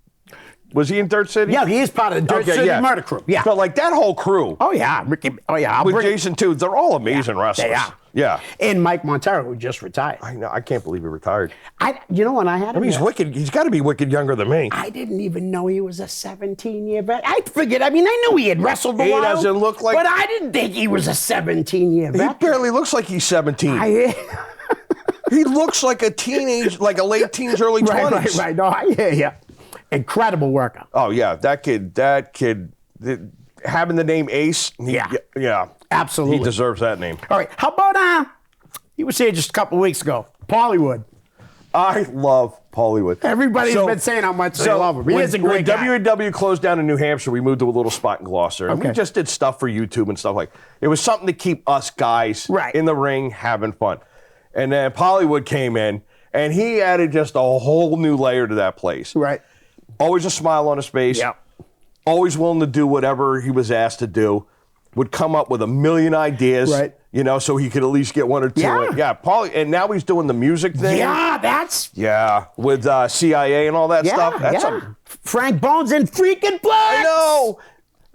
Was he in Third City? Yeah, he is part of the Dirt City Murder Crew. Yeah. So like that whole crew Oh, yeah. Ricky. Oh, yeah. I'll with bring Jason too. They're all amazing wrestlers. They are. Yeah. And Mike Montero, who just retired. I know. I can't believe he retired. You know when I had him? I mean, he's there, wicked. He's got to be wicked younger than me. I didn't even know he was a 17-year vet. I figured. I mean, I knew he had wrestled a He while. doesn't look like- But I didn't think he was a 17-year He vet. barely looks like he's 17. He looks like a teenage, like a late teens, early 20s. Right. No, I hear you. Incredible worker. Oh yeah, that kid, having the name Ace. Yeah, Absolutely. He deserves that name. All right. How about he was here just a couple weeks ago. Pollywood. I love Hollywood. Everybody's been saying how much they love him. He is a great guy. When WAW closed down in New Hampshire, we moved to a little spot in Gloucester. And Okay. we just did stuff for YouTube and stuff like it was something to keep us guys Right. in the ring having fun. And then Pollywood came in, and he added just a whole new layer to that place. Right. Always a smile on his face. Yeah. Always willing to do whatever he was asked to do. Would come up with a million ideas. Right. So he could at least get one or two. Yeah. Yeah, and now he's doing the music thing. Yeah, that's. Yeah, with CIA and all that Yeah, stuff. That's yeah. Frank Bones and freaking Plex. I know.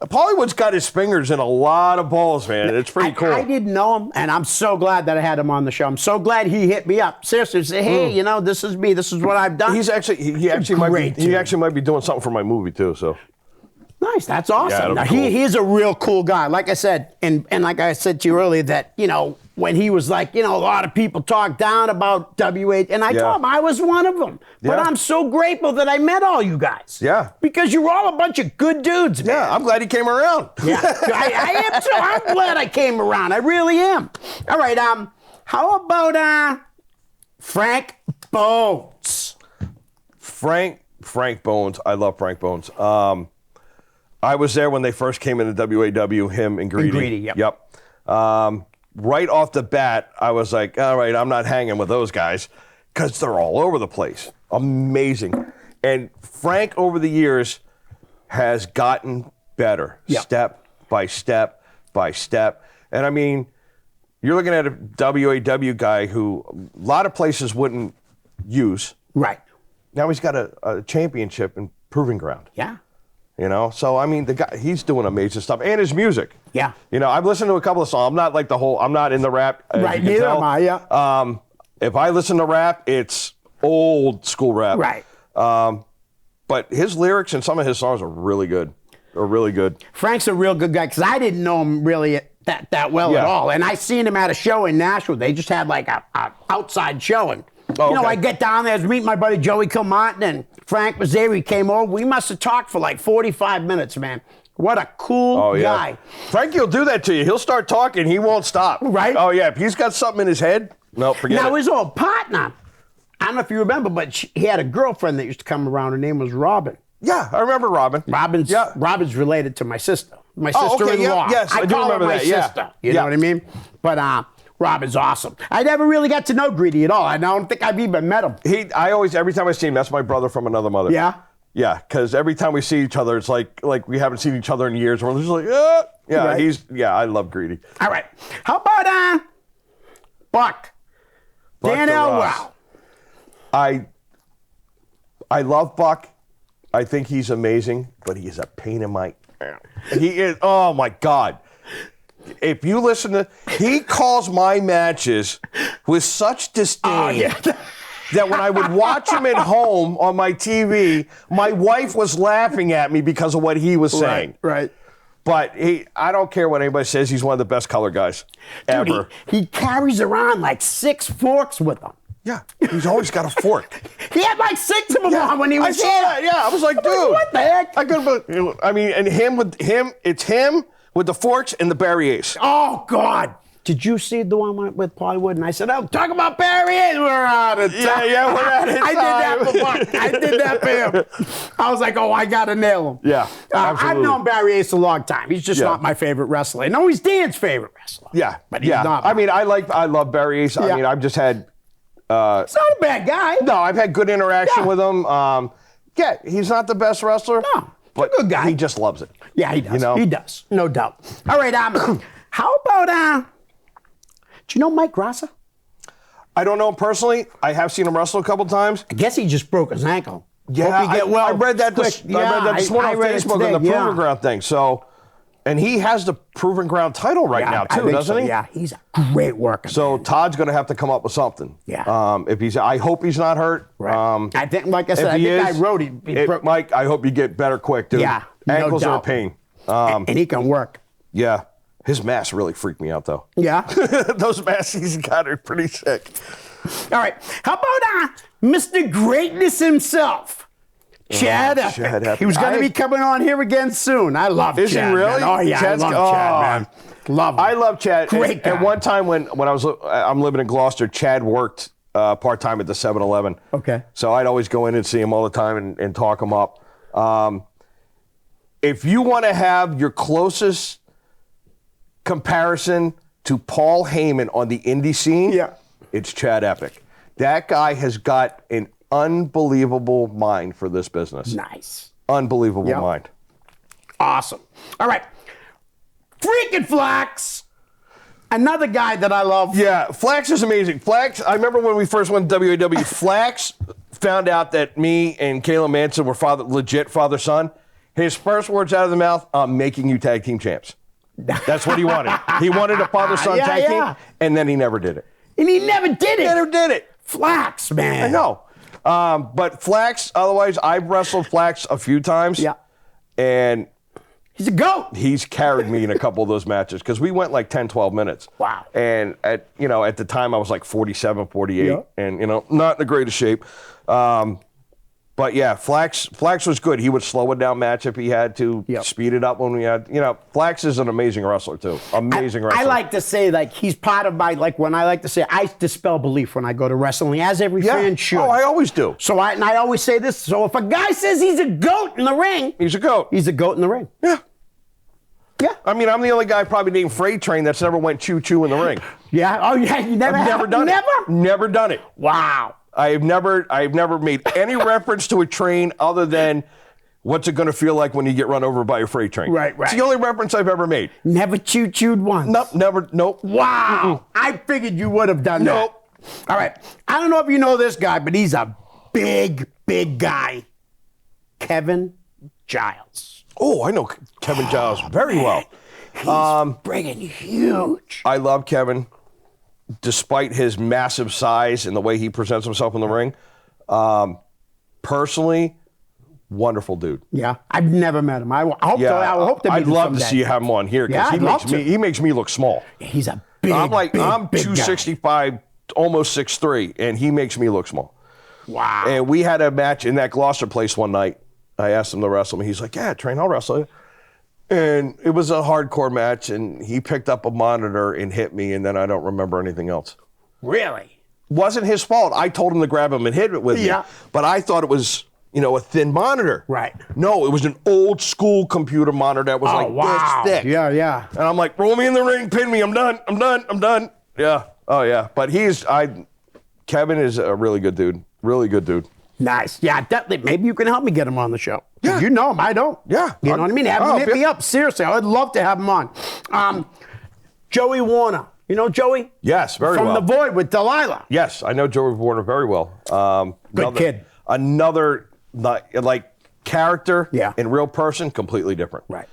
Pollywood's got his fingers in a lot of balls, man. It's pretty cool. I didn't know him, and I'm so glad that I had him on the show. I'm so glad he hit me up. Seriously, say, hey, this is me. This is what I've done. He's actually he actually Great might be doing something for my movie too. So Nice. That's awesome. Yeah, it'll Now, be cool. he's a real cool guy. Like I said, and like I said to you earlier, that, when he was like, a lot of people talk down about WH, and I Yeah. told him I was one of them. But Yeah. I'm so grateful that I met all you guys. Yeah. Because you're all a bunch of good dudes, man. yeah, I'm glad he came around. Yeah, I am too. I'm glad I came around. I really am. All right. How about Frank Bones? Frank Bones. I love Frank Bones. I was there when they first came into WAW, him and Greedy. Greedy, yep. Right off the bat, I was like, all right, I'm not hanging with those guys because they're all over the place. Amazing. And Frank, over the years, has gotten better, Yep. step by step by step. And I mean, you're looking at a WAW guy who a lot of places wouldn't use. Right. Now he's got a championship in Proving Ground. Yeah. So I mean, the guy, he's doing amazing stuff, and his music. Yeah. I've listened to a couple of songs. I'm not like I'm not in the rap. as Right, you can neither tell. am I, yeah. If I listen to rap, it's old school rap. Right. But his lyrics and some of his songs are really good. They're really good. Frank's a real good guy because I didn't know him really that well Yeah. at all. And I seen him at a show in Nashville. They just had like a outside showing. Oh, okay. I get down there, I was meeting my buddy Joey Kilmartin, and Frank was there. He came over. We must have talked for like 45 minutes, man. What a cool guy. Frankie will do that to you. He'll start talking. He won't stop. Right. Oh, yeah. If he's got something in his head, No, forget now, it. his old partner, I don't know if you remember, but he had a girlfriend that used to come around. Her name was Robin. Yeah, I remember Robin. Robin's related to my sister. My Oh, okay, sister-in-law. yeah, yes, I do call her remember my that, yeah. sister. You Yeah. know what I mean? But Robin's awesome. I never really got to know Greedy at all. I don't think I've even met him. Every time I see him, that's my brother from another mother. Yeah? Yeah, because every time we see each other, it's like we haven't seen each other in years. We're just like, yeah, I love Greedy. All right. How about Buck? Dan Elwell. I love Buck. I think he's amazing, but he is a pain in my. He is. Oh my God! If you listen to, he calls my matches with such disdain that when I would watch him at home on my TV, my wife was laughing at me because of what he was saying. Right. But I don't care what anybody says. He's one of the best color guys ever. Dude, he carries around like 6 forks with him. Yeah, he's always got a fork. He had like 6 of them on when he was I saw that. Yeah, I was like, dude, what the heck? I couldn't. I mean, and it's him with the forks and the Barry Ace. Oh, God. Did you see the one with Hollywood? And I said, oh, talk about Barry Ace. We're out of time. Yeah, we're out of time. I did that for Buck. I did that for him. I was like, oh, I got to nail him. Yeah, I've absolutely. known Barry Ace a long time. He's just not my favorite wrestler. I know he's Dan's favorite wrestler. Yeah, But he's not. I mean, I love Barry Ace. Yeah. I mean, I've just had. He's not a bad guy. No, I've had good interaction Yeah. with him. Yeah, he's not the best wrestler. No, but he's a good guy. he just loves it. Yeah, he does. You know? He does. No doubt. All right, how about, do you know Mike Grassa? I don't know him personally. I have seen him wrestle a couple times. I guess he just broke his ankle. Yeah, Hope he get well I read that quick. I read that this morning on read it Facebook today, on the yeah. Proving Ground thing. So, and he has the Proving Ground title right now I too, think doesn't so. he? Yeah, he's a great worker. So Todd's going to have to come up with something. Yeah. I hope he's not hurt. Right. I think, like I said, if I he think is, I wrote it. Mike, I hope you get better quick, dude. Yeah, no Ankles are a doubt. pain. And he can work. Yeah. His mask really freaked me out, though. Yeah. Those masks he's got are pretty sick. All right. How about Mr. Greatness himself? Chad Epic. Chad Epic. He was going to be coming on here again soon. I love Is he Chad. really? Man. Oh, yeah. Chad's- I love Chad, man. Love him. I love Chad. Great guy. At one time when I'm living in Gloucester, Chad worked part-time at the 7-Eleven. Okay. So I'd always go in and see him all the time and talk him up. If you want to have your closest comparison to Paul Heyman on the indie scene, Yeah. it's Chad Epic. That guy has got an unbelievable mind for this business. Nice. Unbelievable Yep. mind. Awesome. All right. Freaking Flax. Another guy that I love. Yeah, Flax is amazing. Flax, I remember when we first went to WAW, Flax found out that me and Caleb Manson were legit father-son. His first words out of the mouth, I'm making you tag team champs. That's what he wanted. He wanted a father-son tag team, and then he never did it. And he never did it. Never did it. Flax, man. I know. But Flax, otherwise, I've wrestled Flax a few times. Yeah. And He's a goat. he's carried me in a couple of those matches because we went like 10, 12 minutes. Wow. And at the time I was like 47, 48 Yeah. and, not in the greatest shape. But yeah, Flax was good. He would slow it down match if he had to, Yep. speed it up when we had, Flax is an amazing wrestler too. Amazing wrestler. I like to say, like, he's part of my, like, when I like to say, I dispel belief when I go to wrestling, as every fan should. Oh, I always do. So I always say this. So if a guy says he's a goat in the ring, He's a goat. he's a goat in the ring. Yeah. Yeah. I mean, I'm the only guy probably named Freight Train that's never went choo-choo in the ring. Yeah. Oh, yeah. You never I've have? never done Never? it. Never done it. Wow. I've never made any reference to a train other than what's it going to feel like when you get run over by a freight train. Right. It's the only reference I've ever made. Never chewed once. Nope, never, nope. Wow. I figured you would have done Nope. that. All right. I don't know if you know this guy, but he's a big, big guy. Kevin Giles. Oh, I know Kevin Giles very well. He's friggin' huge. I love Kevin, despite his massive size and the way he presents himself in the ring. Personally, wonderful dude. Yeah. I've never met him. I hope to meet I'd him love to someday. see you have him on here Yeah, because I'd love to. he makes me look small. He's a big, I'm big 265, almost 6'3", and he makes me look small. guy. Wow. And we had a match in that Gloucester place one night. I asked him to wrestle me. He's like, yeah, Train, I'll wrestle you. And it was a hardcore match, and he picked up a monitor and hit me, and then I don't remember anything else. Really? Wasn't his fault. I told him to grab him and hit it with Yeah. me. But I thought it was, a thin monitor. Right. No, it was an old school computer monitor that was like this thick. Yeah, yeah. And I'm like, roll me in the ring, pin me. I'm done. Yeah. Oh, yeah. But Kevin is a really good dude. Really good dude. Nice. Yeah, definitely. Maybe you can help me get him on the show. Yeah. You know him. I don't. Yeah. You know what I mean? Have him hit me up. Seriously, I would love to have him on. Joey Warner. You know Joey? Yes, very From well. The Void with Delilah. Yes, I know Joey Warner very well. Good kid. Another, like, character Yeah. and real person, completely different. Right.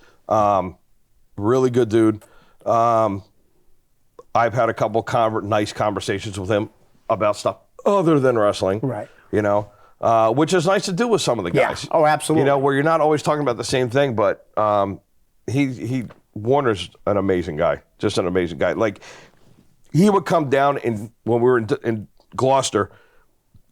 Really good dude. I've had a couple nice conversations with him about stuff other than wrestling. Right. Which is nice to do with some of the Yeah. guys. Oh, absolutely. Where you're not always talking about the same thing, but Warner's an amazing guy. Just an amazing guy. Like, he would come down when we were in Gloucester,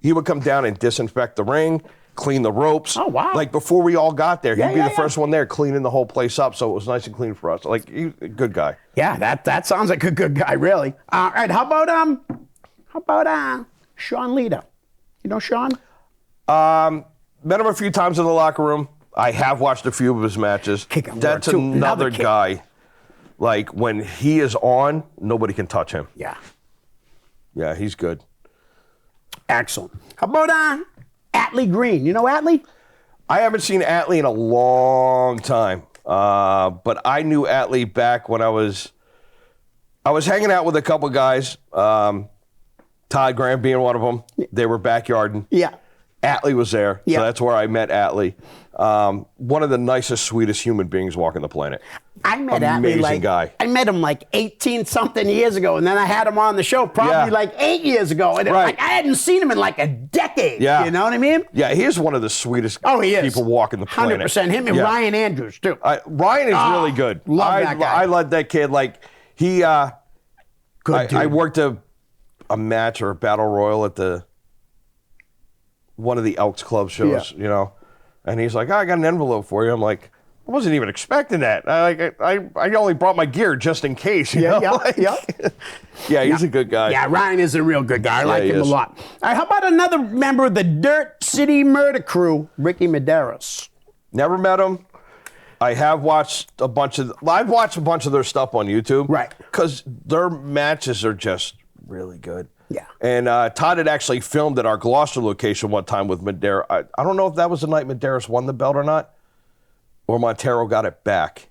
he would come down and disinfect the ring, clean the ropes. Oh, wow. Like, before we all got there, Yeah, he'd be yeah, the first one there cleaning the whole place up, so it was nice and clean for us. Like, he's a good guy. Yeah, that sounds like a good guy, really. All right, how about Sean Lita? You know Sean? Met him a few times in the locker room. I have watched a few of his matches. Kicking That's work, too. another Another kick. guy. Like, when he is on, nobody can touch him. Yeah. Yeah, he's good. Excellent. How about Atlee Green? You know Atlee? I haven't seen Atlee in a long time, but I knew Atlee back when I was hanging out with a couple guys, Todd Graham being one of them. They were backyarding. Yeah. Atlee was there, Yeah. so that's where I met Atlee. One of the nicest, sweetest human beings walking the planet. I met Amazing Atlee guy. I met him like 18-something years ago, and then I had him on the show probably Yeah. like 8 years ago. And Right. like, I hadn't seen him in like a decade. Yeah. You know what I mean? Yeah, he is one of the sweetest Oh, he is. people walking the planet. 100%. Him and Yeah. Ryan Andrews, too. Ryan is really good. love that guy. I love that kid. Like, he, Good dude. I worked a match or a battle royal at one of the Elks Club shows, and he's like, I got an envelope for you. I'm like, I wasn't even expecting that. I only brought my gear just in case. You know? Yeah. Yeah, he's a good guy. Yeah, Ryan is a real good guy. I like he him a is. lot. All right, how about another member of the Dirt City Murder Crew, Ricky Medeiros? Never met him. I have watched a bunch of their stuff on YouTube. Right. Because their matches are just really good. Yeah. And Todd had actually filmed at our Gloucester location one time with Medeiros. I don't know if that was the night Medeiros won the belt or not, or Montero got it back.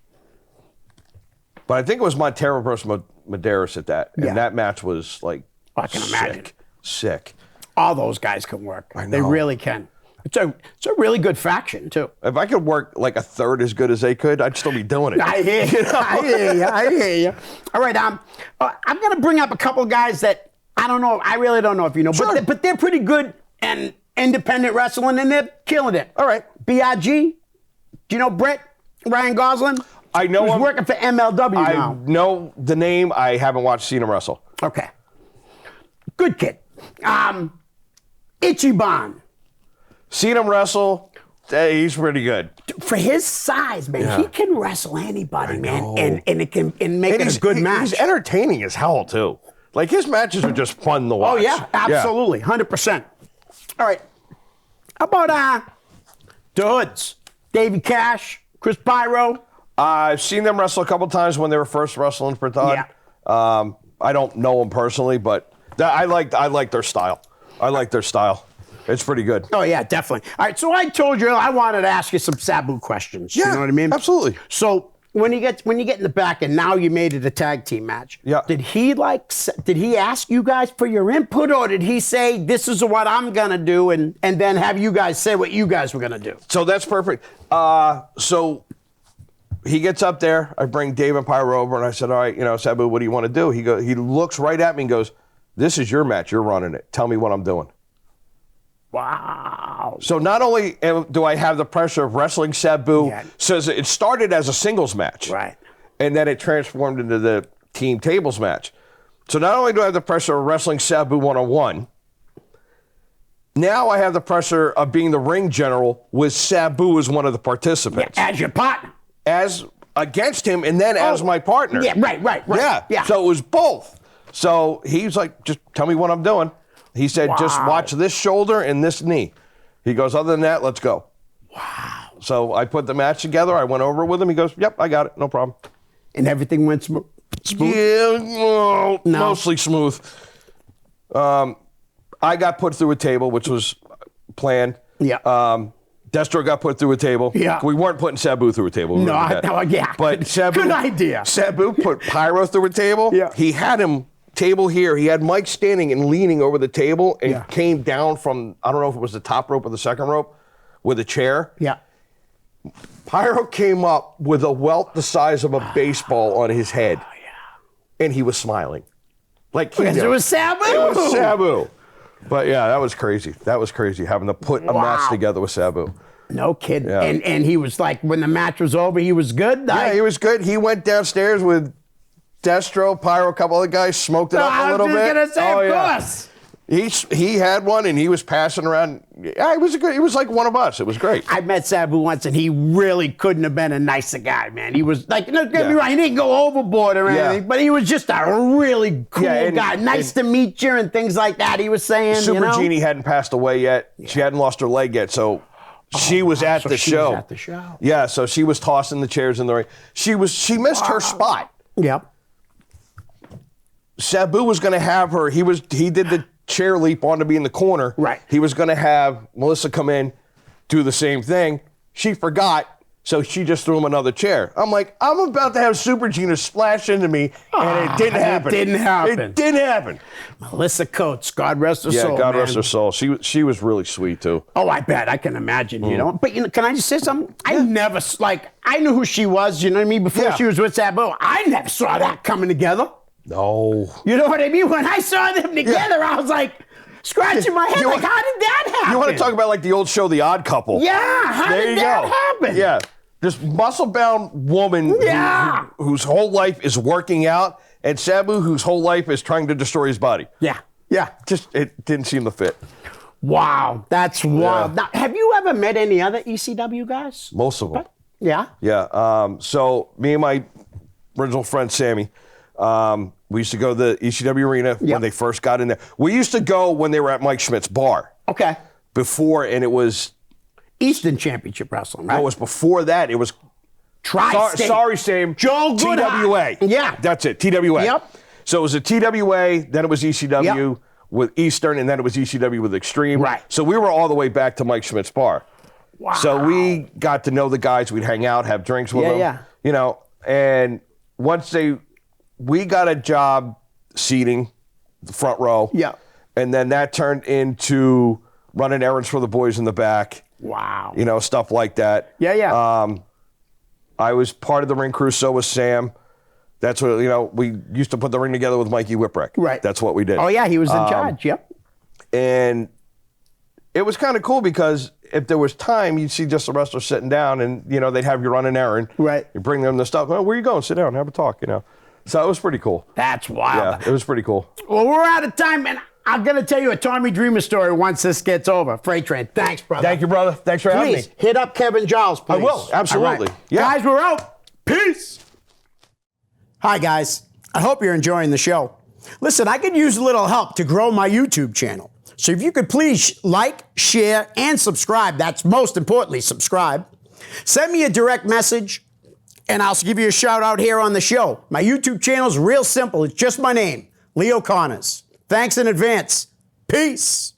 But I think it was Montero versus Medeiros at that. And Yeah. that match was like I can imagine. Sick. All those guys can work. I They know. really can. It's a really good faction, too. If I could work like a third as good as they could, I'd still be doing it. I hear you. I hear you. All right, I'm going to bring up a couple guys that I don't know. I really don't know if you know, Sure. but they're pretty good and independent wrestling, and they're killing it. All right. B.I.G. Do you know Brett Ryan Goslin? I know He's him. working for MLW I now. know the name. I haven't seen him wrestle. Okay. Good kid. Ichiban. Seen him wrestle. He's pretty good. For his size, man, Yeah. he can wrestle anybody, man, know. and it can make it a good match. He's entertaining as hell too. Like his matches are just fun to watch. Oh yeah, absolutely, 100%. All right, how about the Hoods? Davey Cash, Chris Pyro. I've seen them wrestle a couple times when they were first wrestling for Todd. Yeah. I don't know them personally, but I like their style. I like their style. It's pretty good. Oh yeah, definitely. All right, so I told you I wanted to ask you some Sabu questions. You know what I mean? Absolutely. So when you get in the back, and now you made it a tag team match. Yeah. Did he ask you guys for your input, or did he say this is what I'm gonna do, and then have you guys say what you guys were gonna do? So that's perfect. So he gets up there. I bring Dave and Pyro over, and I said, all right, Sabu, what do you want to do? He looks right at me and goes, this is your match. You're running it. Tell me what I'm doing. Wow. So not only do I have the pressure of wrestling Sabu, Yeah. says it started as a singles match. Right. And then it transformed into the team tables match. So not only do I have the pressure of wrestling Sabu one-on-one, now I have the pressure of being the ring general with Sabu as one of the participants. As your partner. As against him and then as my partner. Yeah, right. Yeah. Yeah. So it was both. So he's like, just tell me what I'm doing. He said, just Wow. watch this shoulder and this knee. He goes, other than that, let's go. Wow. So I put the match together. I went over it with him. He goes, yep, I got it. No problem. And everything went smooth. Yeah, well, mostly smooth. I got put through a table, which was planned. Yeah. Destro got put through a table. Yeah. We weren't putting Sabu through a table. No, yeah. But Sabu, Good idea. Sabu put Pyro through a table. Yeah. He had him table here. He had Mike standing and leaning over the table and Yeah. came down from, I don't know if it was the top rope or the second rope, with a chair. Yeah. Pyro came up with a welt the size of a baseball on his head. Oh, yeah. And he was smiling. Like he Because knew. it was Sabu. It was Sabu. But yeah, that was crazy. That was crazy having to put a match Wow. together with Sabu. No kidding. Yeah. And he was like, when the match was over, he was good. Yeah, he was good. He went downstairs with Destro, Pyro, a couple other guys, smoked it up a little bit. I was just gonna say, Oh, of yeah. course. He had one and he was passing around. Yeah, he was like one of us. It was great. I met Sabu once, and he really couldn't have been a nicer guy, man. He was like, don't get me Yeah. wrong, he didn't go overboard or Yeah. anything, but he was just a really cool Yeah, and- guy. Nice to meet you and things like that. He was saying, Super you know? Genie hadn't passed away yet. She hadn't lost her leg yet, so she was at so the she show. was at the show. Yeah, so she was tossing the chairs in the ring. She missed her spot. Yep. Sabu was going to have her. He did the chair leap on to be in the corner. Right. He was going to have Melissa come in, do the same thing. She forgot, so she just threw him another chair. I'm like, I'm about to have Super Gina splash into me, and it didn't happen. It didn't happen. It didn't happen. Melissa Coates, God rest her Yeah, soul. God man. rest her soul. She was really sweet too. Oh, I bet. I can imagine, Mm. you know. But, you know, can I just say something? I never, I knew who she was, you know what I mean, before Yeah. she was with Sabu. I never saw that coming together. No. You know what I mean? When I saw them together, I was like, scratching my head, You like, want- how did that happen? You want to talk about like the old show, The Odd Couple? Yeah, how There did you that go. happen? Yeah. This muscle-bound woman who- Yeah. whose whole life is working out, and Sabu, whose whole life is trying to destroy his body. Yeah, yeah. Just, it didn't seem to fit. Wow, that's wild. Yeah. Now, have you ever met any other ECW guys? Most of them. Yeah. Yeah. So me and my original friend Sammy, we used to go to the ECW arena Yep. when they first got in there. We used to go when they were at Mike Schmidt's bar Okay. before, and it was Eastern Championship Wrestling, right? it was before that. It was Tri-State. sorry, Sam. Joel TWA. Goodhart. Yeah. That's it. TWA. Yep. So it was a TWA, then it was ECW Yep. with Eastern, and then it was ECW with Extreme. Right. So we were all the way back to Mike Schmidt's bar. Wow. So we got to know the guys. We'd hang out, have drinks with Yeah, them. yeah. You know, and once we got a job seating the front row. Yeah. And then that turned into running errands for the boys in the back. Wow. You know, stuff like that. Yeah, yeah. I was part of the ring crew, so was Sam. That's what, you know, we used to put the ring together with Mikey Whipwreck. Right. That's what we did. Oh, yeah, he was in charge. Yep. And it was kind of cool because if there was time, you'd see just the wrestlers sitting down and, you know, they'd have you run an errand. Right. You bring them the stuff. Oh, where you going? Sit down, have a talk, you know. So it was pretty cool. That's wild. Yeah, it was pretty cool. Well, we're out of time, and I'm going to tell you a Tommy Dreamer story once this gets over. Freight Train. Thanks, brother. Thank you, brother. Thanks for having Please me. hit up Kevin Giles, please. I will, absolutely. All right. Yeah. Guys, we're out. Peace. Hi, guys. I hope you're enjoying the show. Listen, I could use a little help to grow my YouTube channel. So if you could please like, share, and subscribe. That's most importantly, subscribe. Send me a direct message, and I'll give you a shout out here on the show. My YouTube channel is real simple. It's just my name, Leo Connors. Thanks in advance. Peace.